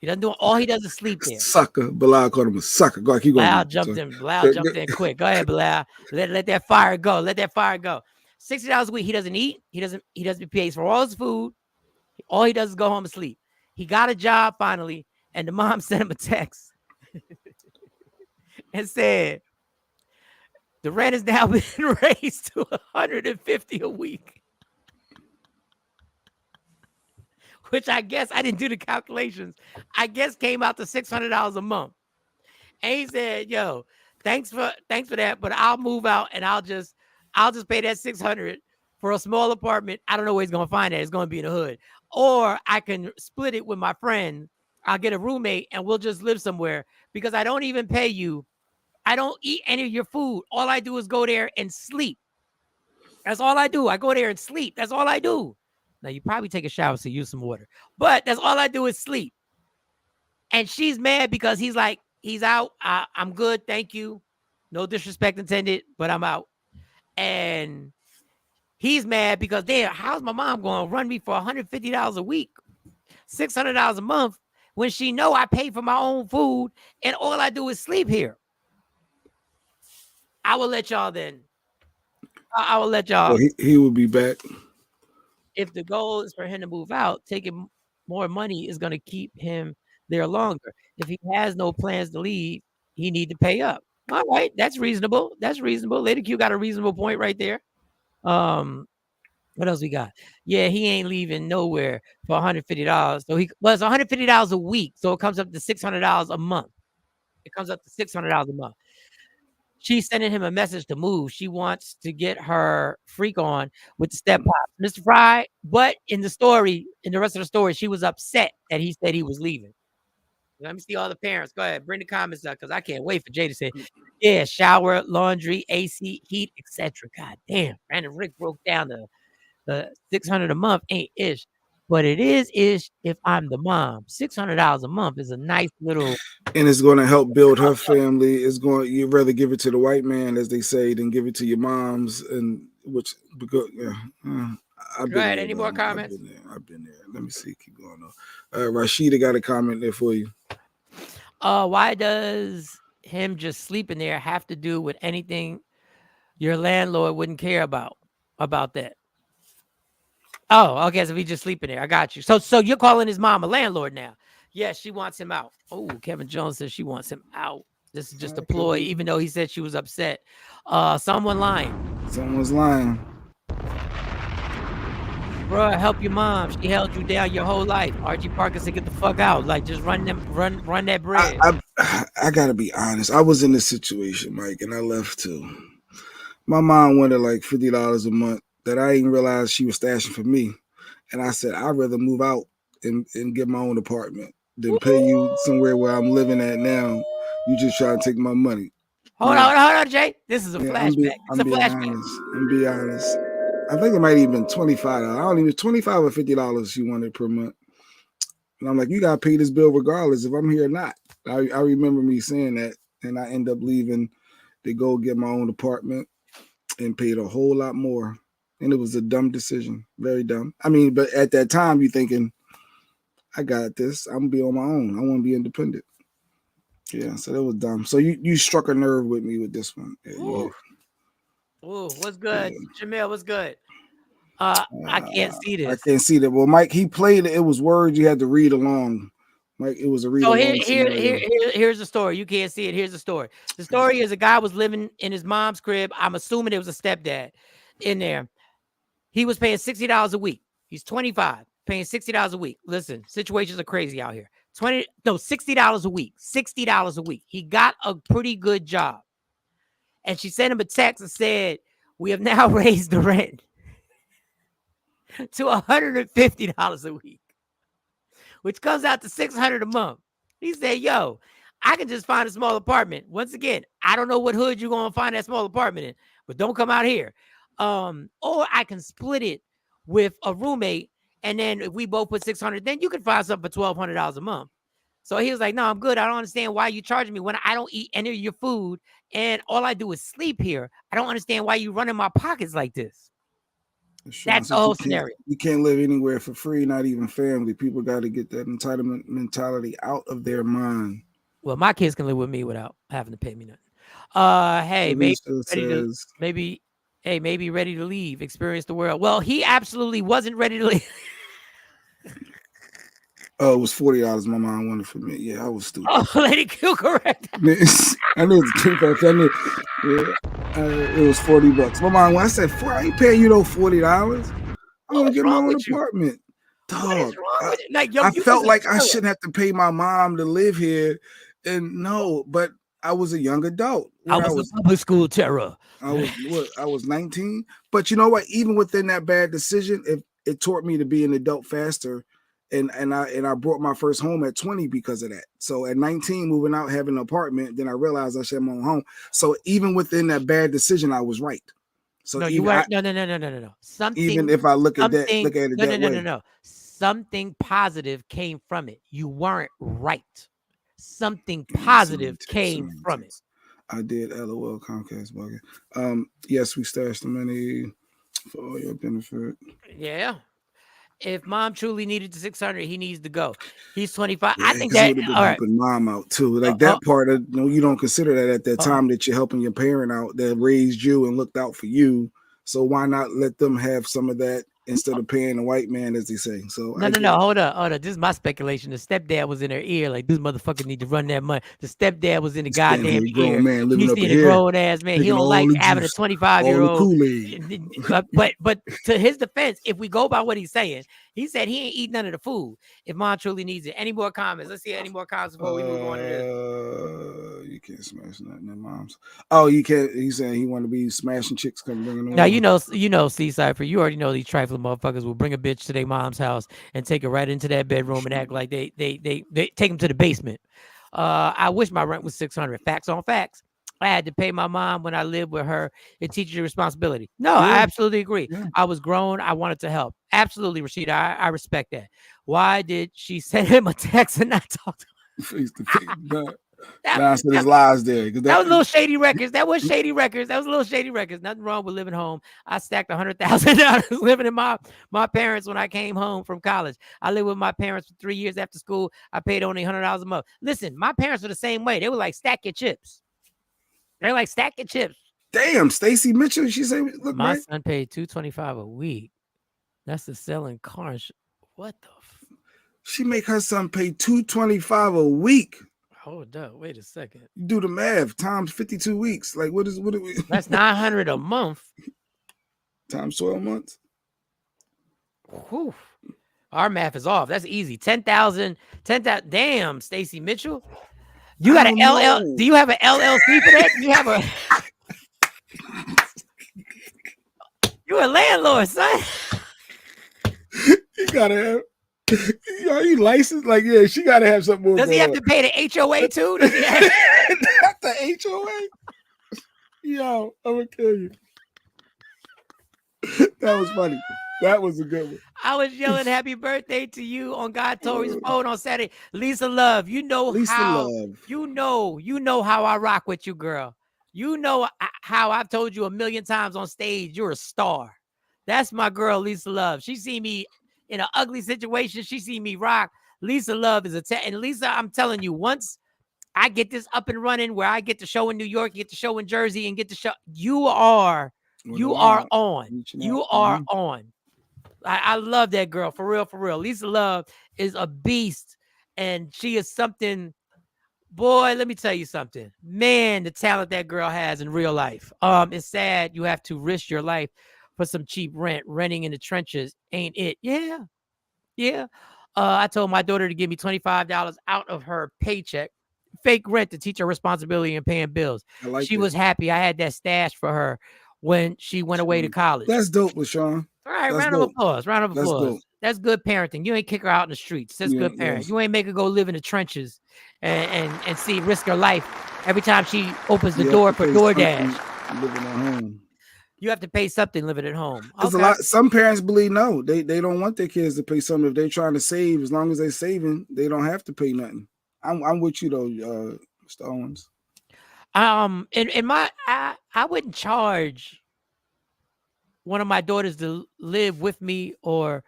He doesn't do all he does is sleep there. Sucker. Bilal called him a sucker. Go ahead, keep going. Bilal jumped in. Bilal jumped in quick. Go ahead, Bilal. Let that fire go. Let that fire go. $60 a week. He doesn't eat. He doesn't pay for all his food. All he does is go home and sleep. He got a job finally, and the mom sent him a text and said, the rent has now been raised to $150 a week. Which I guess, I didn't do the calculations, I guess came out to $600 a month. And he said, yo, thanks for that, but I'll move out and I'll just pay that $600 for a small apartment. I don't know where he's gonna find that. It's gonna be in the hood. Or I can split it with my friend. I'll get a roommate and we'll just live somewhere because I don't even pay you. I don't eat any of your food. All I do is go there and sleep. That's all I do. I go there and sleep. That's all I do. Now, you probably take a shower, so use some water. But that's all I do is sleep. And she's mad because he's like, he's out. I'm good. Thank you. No disrespect intended, but I'm out. And he's mad because, damn, how's my mom going to run me for $150 a week, $600 a month, when she know I pay for my own food and all I do is sleep here? I will let y'all then. I will let y'all. Well, he will be back. If the goal is for him to move out, taking more money is going to keep him there longer. If he has no plans to leave, he need to pay up. All right, that's reasonable. That's reasonable. Lady Q got a reasonable point right there. What else we got? Yeah, he ain't leaving nowhere for $150. So it's $150 a week. So it comes up to $600 a month. It comes up to $600 a month. She's sending him a message to move. She wants to get her freak on with the step pop, Mr. Fry. But in the rest of the story, she was upset that he said he was leaving. Let me see all the parents. Go ahead, bring the comments up because I can't wait for Jay to say, yeah, shower, laundry, AC, heat, etc. God damn, Brandon Rick broke down the $600 a month ain't ish, but it is ish if I'm the mom. $600 a month is a nice little. And it's going to help build her family. You'd rather give it to the white man, as they say, than give it to your moms. And because I've been ahead. there, any more comments? I've been there. Let me see. Keep going on. Rashida got a comment there for you. Why does him just sleeping there have to do with anything your landlord wouldn't care about that? Oh, okay. So he just sleeping there. I got you. So you're calling his mom a landlord now? Yes, she wants him out. Oh, Kevin Jones says she wants him out. This is just a ploy, even though he said she was upset. Someone's lying. Bro, help your mom. She held you down your whole life. Archie Parker said, get the fuck out. Like, just run that bread. I gotta be honest. I was in this situation, Mike, and I left too. My mom wanted like $50 a month that I didn't realize she was stashing for me. And I said, I'd rather move out and get my own apartment than pay you somewhere where I'm living at now. You just try to take my money. Hold on, Jay. This is a flashback. I'm being honest. I think it might even been $25. I don't even $25 or $50 she wanted per month. And I'm like, you gotta pay this bill regardless if I'm here or not. I remember me saying that, and I end up leaving to go get my own apartment and paid a whole lot more. And it was a dumb decision. Very dumb. I mean, but at that time you're thinking, I got this. I'm gonna be on my own. I want to be independent. Yeah, so that was dumb. So you struck a nerve with me with this one. Yeah, Ooh, what's good? Yeah. Jamil, what's good? I can't see this. I can't see that. Well, Mike, he played it. It was words you had to read along. Mike, it was a read along. So here's the story. You can't see it. Here's the story. The story is a guy was living in his mom's crib. I'm assuming it was a stepdad in there. He was paying $60 a week. He's 25, paying $60 a week. Listen, situations are crazy out here. $60 a week. $60 a week. He got a pretty good job. And she sent him a text and said, we have now raised the rent to $150 a week, which comes out to $600 a month. He said, yo, I can just find a small apartment. Once again, I don't know what hood you're going to find that small apartment in, but don't come out here. Or I can split it with a roommate. And then if we both put $600, then you can find something for $1,200 a month. So he was like, no, I'm good. I don't understand why you charging me when I don't eat any of your food and all I do is sleep here. I don't understand why you running my pockets like this. That's the whole scenario. You can't live anywhere for free, not even family. People got to get that entitlement mentality out of their mind. Well, my kids can live with me without having to pay me nothing. Hey, maybe ready to leave, experience the world. Well, he absolutely wasn't ready to leave. Oh, it was $40 my mom wanted for me. Yeah, I was stupid. Oh, Lady Q, correct. I knew it was $2. I knew. Yeah, it was $40. My mom, when I said I ain't paying you no $40. I'm gonna get my own apartment. Dog, what is wrong with it? Like, I felt like I shouldn't have to pay my mom to live here, and no, but I was a young adult. I was a public school terror. I was 19. But you know what? Even within that bad decision, it taught me to be an adult faster. And I brought my first home at 20 because of that. So at 19, moving out, having an apartment, then I realized I should have my own home. So even within that bad decision, I was right. So no, you weren't. No. Something. Even if I look at it that way. No. Something positive came from it. You weren't right. Something positive came from it. I did. LOL. Comcast bugging. Yes, we stashed the money for all your benefit. Yeah. If mom truly needed the 600, he needs to go. He's 25. Yeah, I think that all right. Helping mom out too. Like that part of you don't consider that at that time that you're helping your parent out that raised you and looked out for you. So why not let them have some of that instead of paying a white man, as they say? So no. Hold up. This is my speculation. The stepdad was in her ear, like this motherfucker need to run that money. The stepdad was in the goddamn ear. Man He's seeing a grown ass man. He don't like having a 25-year-old. But to his defense, if we go by what he's saying, he said he ain't eat none of the food. If mom truly needs it. Any more comments? Let's see any more comments before we move on to this. You can't smash nothing in moms. Oh, you can't. He's saying he want to be smashing chicks. Come bringing them. Now you know, Seaside, for you already know these trifling motherfuckers will bring a bitch to their mom's house and take her right into that bedroom and act like they take them to the basement. I wish my rent was $600. Facts on facts. I had to pay my mom when I lived with her. It teaches you responsibility. No, I absolutely agree. Yeah. I was grown. I wanted to help. Absolutely, Rashida. I respect that. Why did she send him a text and not talk to him? Face to face. There's lies there. That was little shady records. That was shady records. That was a little shady records. Nothing wrong with living home. I stacked $100,000 living in my parents when I came home from college. I lived with my parents for 3 years after school. I paid only $100 a month. Listen, my parents were the same way. They were like, stack your chips. They're like, stack your chips. Damn, Stacy Mitchell. She said, look, my son paid $225 a week. That's the selling cars. What the? She make her son pay $225 a week. Hold up, wait a second. You do the math times 52 weeks. Like what are we? That's $900 a month. Times 12 months. Whew. Our math is off. That's easy. 10,000. Damn, Stacy Mitchell. You got an LL? Do you have an LLC for that? You have a? You a landlord, son? You gotta have. Are you licensed? Like, yeah, she gotta have something more. Does he have to pay the HOA too? Does he have not the HOA? Yo, I'm gonna kill you. That was funny. That was a good one. I was yelling happy birthday to you on God Tori's phone on Saturday. Lisa Love, you know how I rock with you, girl. You know how I've told you a million times on stage, you're a star. That's my girl, Lisa Love. She see me in an ugly situation. She see me rock. Lisa Love is and Lisa, I'm telling you, once I get this up and running where I get to show in New York, get to show in Jersey, and get to show, you are on. I love that girl, for real, for real. Lisa Love is a beast, and she is something. Boy, let me tell you something. Man, the talent that girl has in real life. It's sad you have to risk your life for some cheap rent. Renting in the trenches ain't it? Yeah. I told my daughter to give me $25 out of her paycheck, fake rent, to teach her responsibility and paying bills. She was happy. I had that stash for her when she went away to college. That's dope, LaShawn. All right, round of applause. Round of applause. That's good parenting. You ain't kick her out in the streets. That's good parenting. Yes. You ain't make her go live in the trenches and see risk her life every time she opens the door for DoorDash. Living at home. You have to pay something living at home. Okay. Some parents believe no. They don't want their kids to pay something. If they're trying to save, as long as they're saving, they don't have to pay nothing. I'm with you though, Mr. Owens. In my I wouldn't charge one of my daughters to live with me, or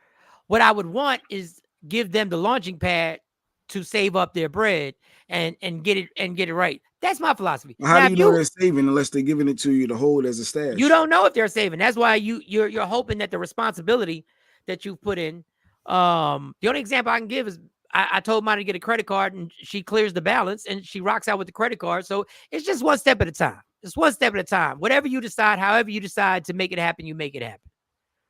what I would want is give them the launching pad to save up their bread and get it right. That's my philosophy. How do you know they're saving unless they're giving it to you to hold as a stash? You don't know if they're saving. That's why you're hoping that the responsibility that you've put in. The only example I can give is I told mine to get a credit card, and she clears the balance and she rocks out with the credit card. So it's just one step at a time. It's one step at a time. Whatever you decide, however you decide to make it happen, you make it happen.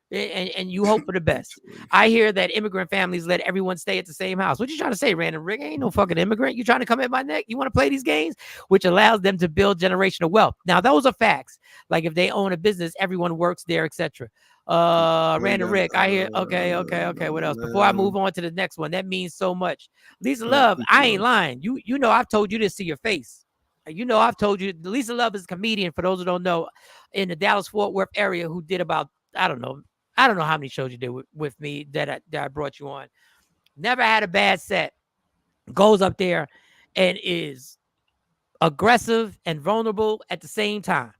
And you hope for the best. I hear that immigrant families let everyone stay at the same house. What you trying to say, Random Rick? Ain't no fucking immigrant. You trying to come at my neck? You want to play these games? Which allows them to build generational wealth. Now, those are facts. Like if they own a business, everyone works there, etc. Random Rick, I hear. Okay. What else? Before I move on to the next one, that means so much. Lisa Love, I ain't lying. You know I've told you this to your face. You know I've told you. Lisa Love is a comedian, for those who don't know, in the Dallas-Fort Worth area, who did about, I don't know how many shows you did with me that I brought you on. Never had a bad set. Goes up there and is aggressive and vulnerable at the same time.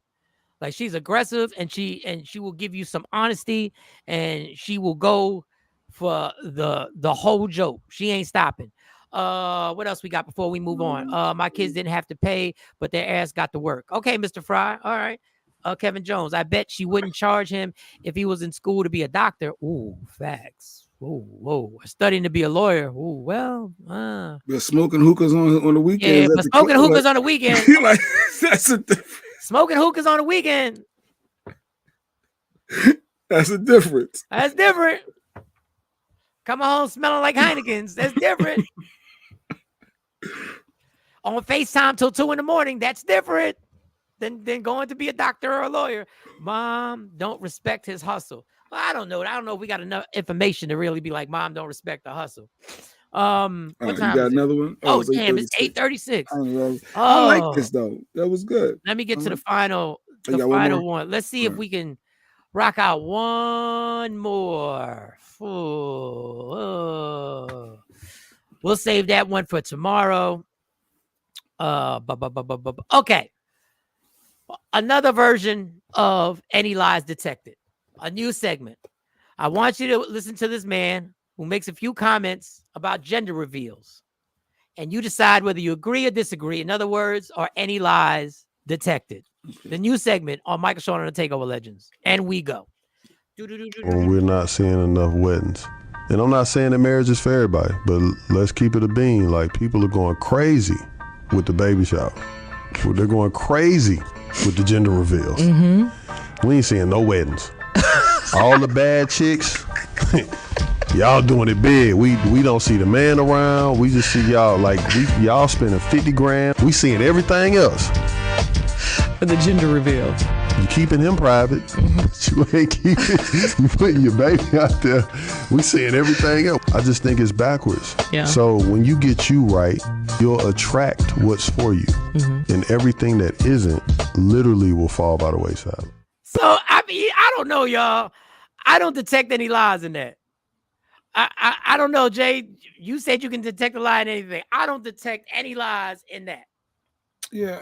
Like, she's aggressive and she will give you some honesty, and she will go for the whole joke. She ain't stopping. What else we got before we move on? My kids didn't have to pay, but their ass got to work. Okay, Mr. Fry. All right. Kevin Jones, I bet she wouldn't charge him if he was in school to be a doctor. Ooh, facts. Ooh, whoa. Studying to be a lawyer. Ooh, well. But smoking hookahs on the weekends. Yeah, but smoking hookahs on the weekend. Like, that's a difference. Smoking hookahs on the weekend. That's a difference. That's different. Come home smelling like Heineken's. That's different. On FaceTime till 2 a.m. That's different than going to be a doctor or a lawyer. Mom, don't respect his hustle. Well, I don't know. I don't know if we got enough information to really be like, Mom, don't respect the hustle. What time you got is another it? one? Oh, damn, it's 8:36. I like this though. That was good. Let me get to the final one. Let's see if we can rock out one more. We'll save that one for tomorrow. Okay. Another version of Any Lies Detected. A new segment. I want you to listen to this man who makes a few comments about gender reveals, and you decide whether you agree or disagree. In other words, are any lies detected? The new segment on Michael Shawn and the Takeover Legends. And we go. We're not seeing enough weddings. And I'm not saying that marriage is for everybody, but let's keep it a bean. Like, people are going crazy with the baby shower. They're going crazy with the gender reveals. We ain't seeing no weddings. All the bad chicks, y'all doing it big. We don't see the man around. We just see y'all y'all spending 50 grand. We seeing everything else. For the gender reveal. You keeping him private. You ain't keeping. You putting your baby out there. We seeing everything else. I just think it's backwards. Yeah. So when you get you right, you'll attract what's for you, and everything that isn't literally will fall by the wayside. So I mean, I don't know, y'all. I don't detect any lies in that. I don't know, Jay. You said you can detect a lie in anything. I don't detect any lies in that. Yeah,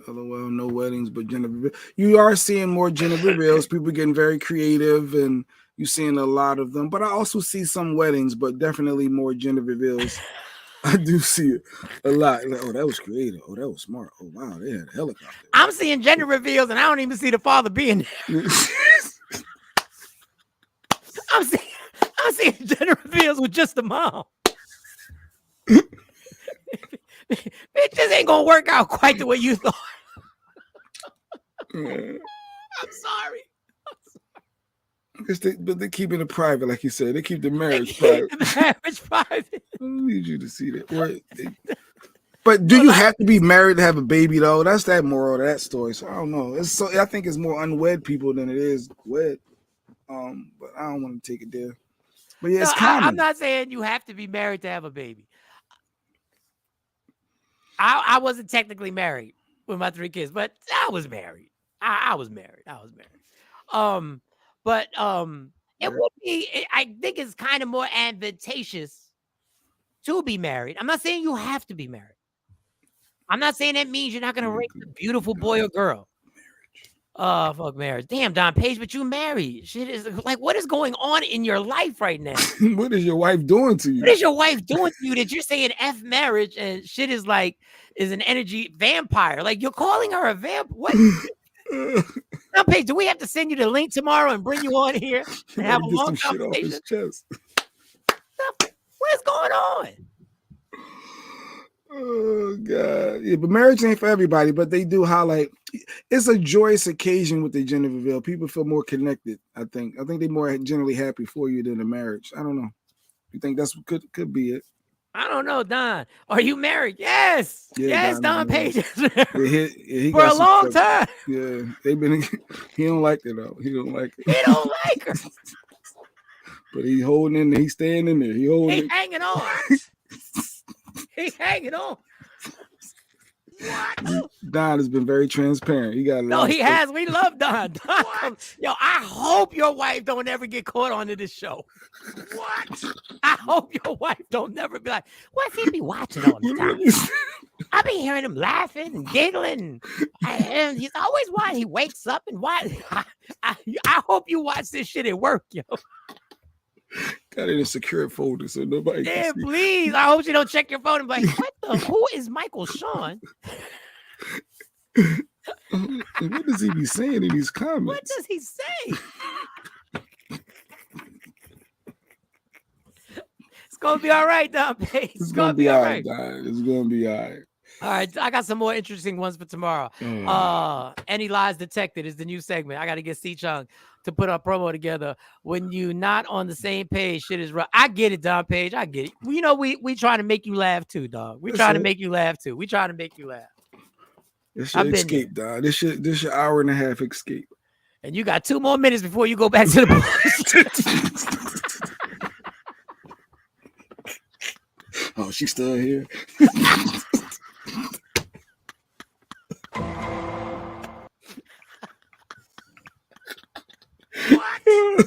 well, no weddings, but gender reveals. You are seeing more gender reveals. People getting very creative, and you're seeing a lot of them. But I also see some weddings, but definitely more gender reveals. I do see it a lot. Like, oh, that was creative. Oh, that was smart. Oh, wow, they had a helicopter. I'm seeing gender reveals, and I don't even see the father being there. I'm seeing gender reveals with just the mom. It just ain't gonna work out quite the way you thought. I'm sorry. I guess they're keeping it private, like you said. They keep the marriage private. The marriage private. I don't need you to see that. But do you have to be married to have a baby though? That's that moral of that story. So I don't know. I think it's more unwed people than it is wed. But I don't want to take it there. But yeah, it's common. I'm not saying you have to be married to have a baby. I wasn't technically married with my 3 kids, but I was married. I was married. But it would be. I think it's kind of more advantageous to be married. I'm not saying you have to be married. I'm not saying that means you're not going to raise a beautiful boy or girl. Oh, fuck marriage. Damn, Don Page, but you married. Shit is like, what is going on in your life right now? What is your wife doing to you? What is your wife doing to you that you're saying F marriage and shit is like, is an energy vampire? Like, you're calling her a vamp? What? Don Page, do we have to send you the link tomorrow and bring you on here and have a get long some shit off his chest? What is going on? Oh God, yeah, but marriage ain't for everybody. But they do highlight it's a joyous occasion with the gender reveal. People feel more connected. I think they're more generally happy for you than a marriage. I don't know. You think that's could be it? I don't know, Don. Are you married? Yes. Yeah, yes, Don Page is married. He for a long time. Yeah, they've been. He don't like it though. He don't like it. He don't like her. But he's holding in there. He's staying in there. He's hanging on. He's hanging on. What? Don has been very transparent. He got no, he has. We love Don. Yo, I hope your wife don't ever get caught onto this show. What? I hope your wife don't never be like, what's he be watching all the time? I be hearing him laughing and giggling. And he's always why he wakes up and why. I hope you watch this shit at work, yo. Got it in a secure folder so nobody can see. Please. I hope you don't check your phone and be like, who is Michael Shawn? What does he be saying in these comments? What does he say? It's gonna be all right, Don Page. It's gonna be all right, Don. It's gonna be all right. All right, I got some more interesting ones for tomorrow. Any Lies Detected is the new segment. I got to get C-Chung to put our promo together. When you not on the same page, shit is rough. I get it, Don Page. I get it. You know, we trying to make you laugh too, dog. We trying to make you laugh too. We trying to make you laugh. This your escape, dog. This your hour and a half escape. And you got 2 more minutes before you go back to the Oh, she's still here.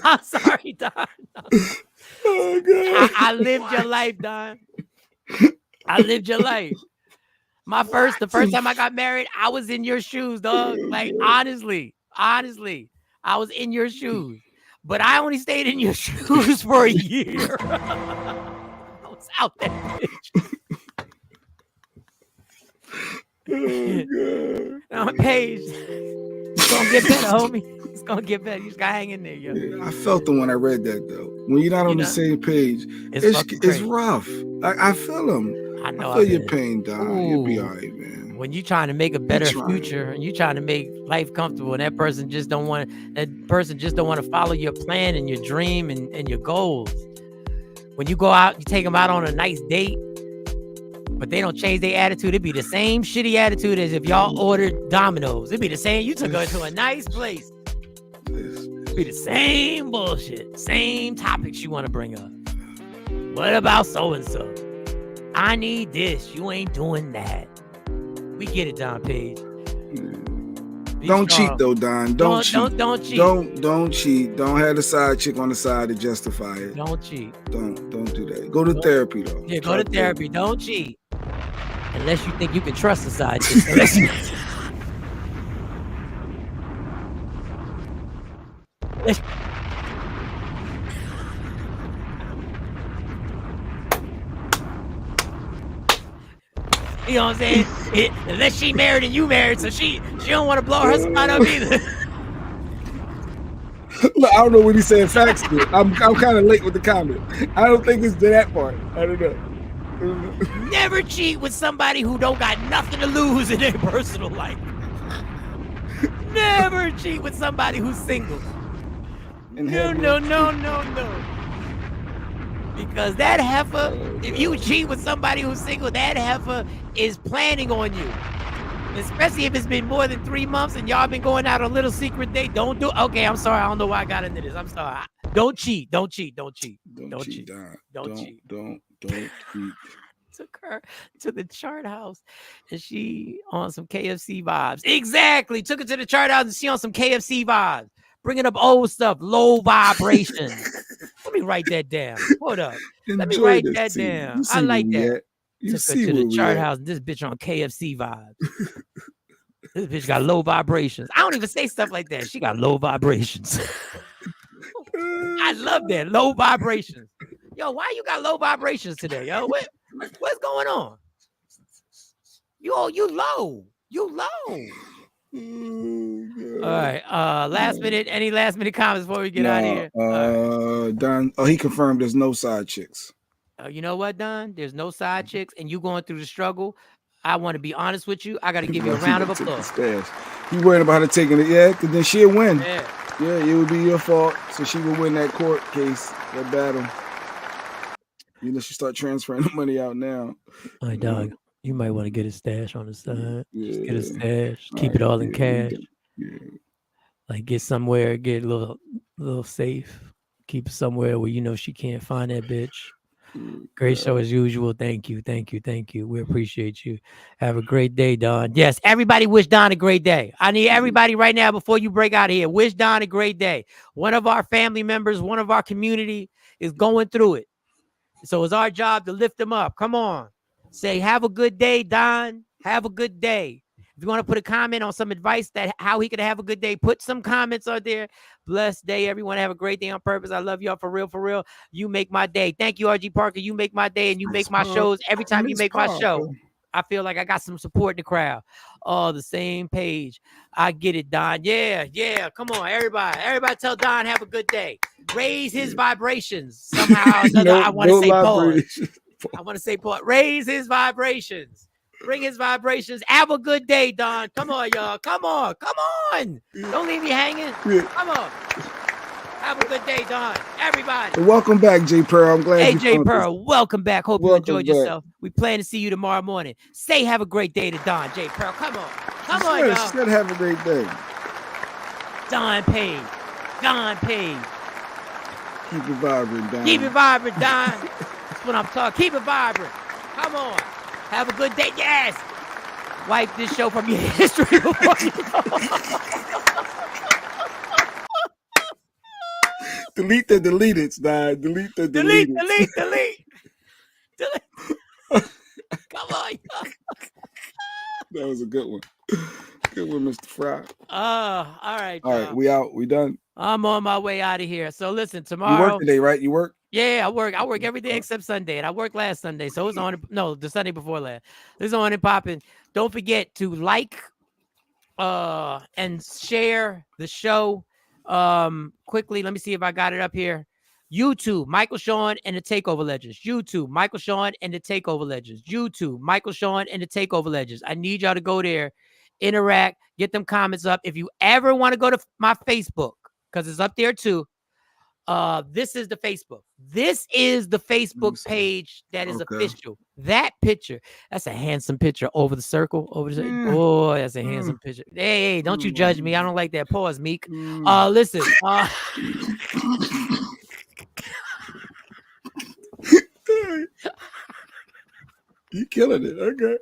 I'm sorry, Don. Oh God! I lived your life, Don. I lived your life. The first time I got married, I was in your shoes, dog. Like honestly, I was in your shoes. But I only stayed in your shoes for a year. I was out that bitch. Oh God! On Page. It's gonna get better, homie. It's gonna get better. You just gotta hang in there, yo. Yeah, I felt it when I read that though. When you're not on the same page, it's rough. I feel them. I know. I feel your pain, Don. You'll be all right, man. When you're trying to make a better future and you're trying to make life comfortable, and that person just don't want to follow your plan and your dream and your goals. When you go out, you take them out on a nice date, but they don't change their attitude. It'd be the same shitty attitude as if y'all ordered Domino's. It'd be the same. You took her to a nice place. It'd be the same bullshit, same topics you want to bring up. What about so-and-so? I need this. You ain't doing that. We get it, Don Page. Don't cheat though, Don. Don't cheat. Don't cheat. Don't cheat. Don't have the side chick on the side to justify it. Don't cheat. Don't do that. Go to therapy though. Yeah, go to therapy. Don't cheat. Unless you think you can trust the side chick. Unless you... You know what I'm saying? Unless she married and you married, so she don't want to blow her spot up either. Look, I don't know what he's saying facts to. I'm kind of late with the comment. I don't think it's to that part. I don't know. Never cheat with somebody who don't got nothing to lose in their personal life. Never cheat with somebody who's single. No. Because that heifer, if you cheat with somebody who's single, that heifer is planning on you. Especially if it's been more than 3 months and y'all been going out on a little secret date. Don't do. Okay, I'm sorry. I don't know why I got into this. I'm sorry. Don't cheat. Don't cheat. Don't cheat. Don't cheat. Don't cheat. Don't cheat. Took her to the chart house and she on some KFC vibes. Exactly. Took her to the chart house and she on some KFC vibes. Bringing up old stuff, low vibration. Let me write that down. Hold up. Let me write that down. I like that. Took her to the chart house and this bitch on KFC vibes. This bitch got low vibrations. I don't even say stuff like that. She got low vibrations. I love that. Low vibrations. Yo, why you got low vibrations today? Yo, what's going on? You low. You low. All right. Last minute. Any last minute comments before we get out of here? Don. Oh, he confirmed there's no side chicks. You know what, Don? There's no side chicks, and you going through the struggle. I want to be honest with you. I got to give you a round of applause. You worried about her taking it, yeah? Because then she'll win. Yeah, it would be your fault. So she would win that court case, that battle. You know, she start transferring the money out now. All right, dog. You might want to get a stash on the side. Just get a stash. Keep it all in cash. Like get somewhere, get a little safe. Keep it somewhere where you know she can't find that bitch. Great show as usual. Thank you. We appreciate you. Have a great day, Don. Yes, everybody wish Don a great day. I need everybody right now before you break out of here. Wish Don a great day. One of our family members, one of our community is going through it. So it's our job to lift them up. Come on. Say, have a good day, Don. Have a good day. If you want to put a comment on some advice that how he could have a good day, put some comments out there. Blessed day, everyone. Have a great day on purpose. I love y'all for real, for real. You make my day. Thank you, RG Parker. You make my day and you make my shows. Every time you make my show, I feel like I got some support in the crowd. Oh, the same page. I get it, Don. Yeah. Come on, everybody. Everybody tell Don have a good day. Raise his vibrations. Somehow or another, I want to say pause. I want to say pause. Raise his vibrations. Bring his vibrations. Have a good day, Don. Come on, y'all. Come on. Don't leave me hanging. Come on. Have a good day, Don. Everybody. Welcome back, J. Pearl. I'm glad Hey, J. Pearl. Welcome back. Hope you enjoyed yourself. We plan to see you tomorrow morning. Say have a great day to Don, J. Pearl. Come on. Come on, y'all. She said have a great day. Don Page. Keep it vibrant, Don. Keep it vibrant, Don. That's what I'm talking. Keep it vibrant. Come on. Have a good day. Yes. Wipe this show from your history before you go. Delete the deleted, Don. Delete the deleted. Delete. Come on. That was a good one. Good one, Mr. Fry. All right. All right, we out. We done. I'm on my way out of here. So listen, tomorrow. You work today, right? You work? Yeah, I work every day except Sunday, and I worked last Sunday, so it's on. No, the Sunday before last. It's on and popping. Don't forget to like, and share the show. Quickly, let me see if I got it up here. YouTube, Michael Shawn and the Takeover Legends. YouTube, Michael Shawn and the Takeover Legends. YouTube, Michael Shawn and the Takeover Legends. I need y'all to go there, interact, get them comments up. If you ever want to go to my Facebook, because it's up there too. This is the Facebook. This is the Facebook page that is official. That picture, that's a handsome picture over the circle. Oh, that's a handsome picture. Hey, don't you judge me. I don't like that. Pause, Meek. Listen. You killing it. Okay.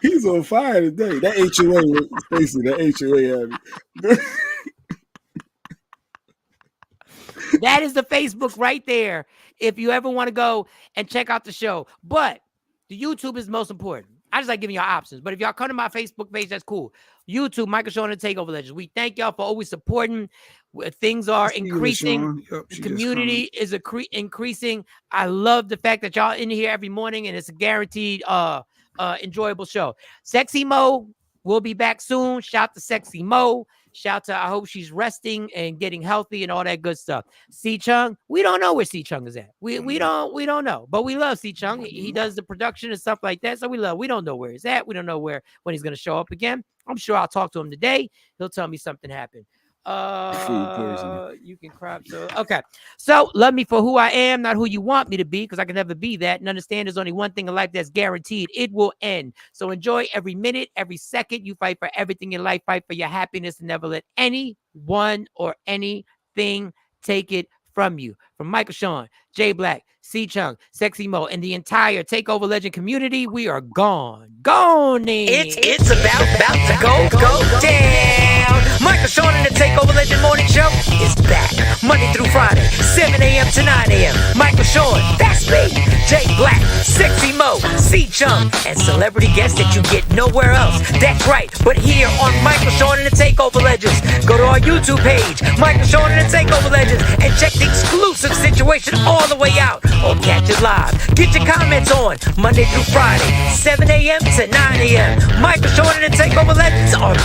He's on fire today. That HOA, Stacey, that HOA had me. That is the Facebook right there. If you ever want to go and check out the show. But the YouTube is most important. I just like giving y'all options. But if y'all come to my Facebook page, that's cool. YouTube, Michael Shawn and the Takeover Legends. We thank y'all for always supporting. Things are increasing. The community is increasing. I love the fact that y'all in here every morning, and it's a guaranteed enjoyable show. Sexy Mo will be back soon. Shout to Sexy Mo. Shout to, I hope she's resting and getting healthy and all that good stuff. C Chung, we don't know where C Chung is at. We don't know, but we love C Chung. He does the production and stuff like that. So we don't know where he's at. We don't know when he's going to show up again. I'm sure I'll talk to him today. He'll tell me something happened. You can crop. So okay. So love me for who I am, not who you want me to be, because I can never be that. And understand there's only one thing in life that's guaranteed. It will end. So enjoy every minute, every second. You fight for everything in life. Fight for your happiness and never let anyone or anything take it from you. From Michael Shawn, J Black, C Chung, Sexy Mo, and the entire Takeover Legend community, we are gone. Gone. It's about to go down. down. Michael, Shawn, and the Takeover Legend Morning Show is back. Monday through Friday, 7 a.m. to 9 a.m. Michael, Shawn, that's me. Jay Black, Sexy Mo, C-Chum, and celebrity guests that you get nowhere else. That's right, but here on Michael, Shawn, and the Takeover Legends. Go to our YouTube page, Michael, Shawn, and the Takeover Legends, and check the exclusive situation all the way out. Or catch it live. Get your comments on Monday through Friday, 7 a.m. to 9 a.m. Michael, Shawn, and the Takeover Legends on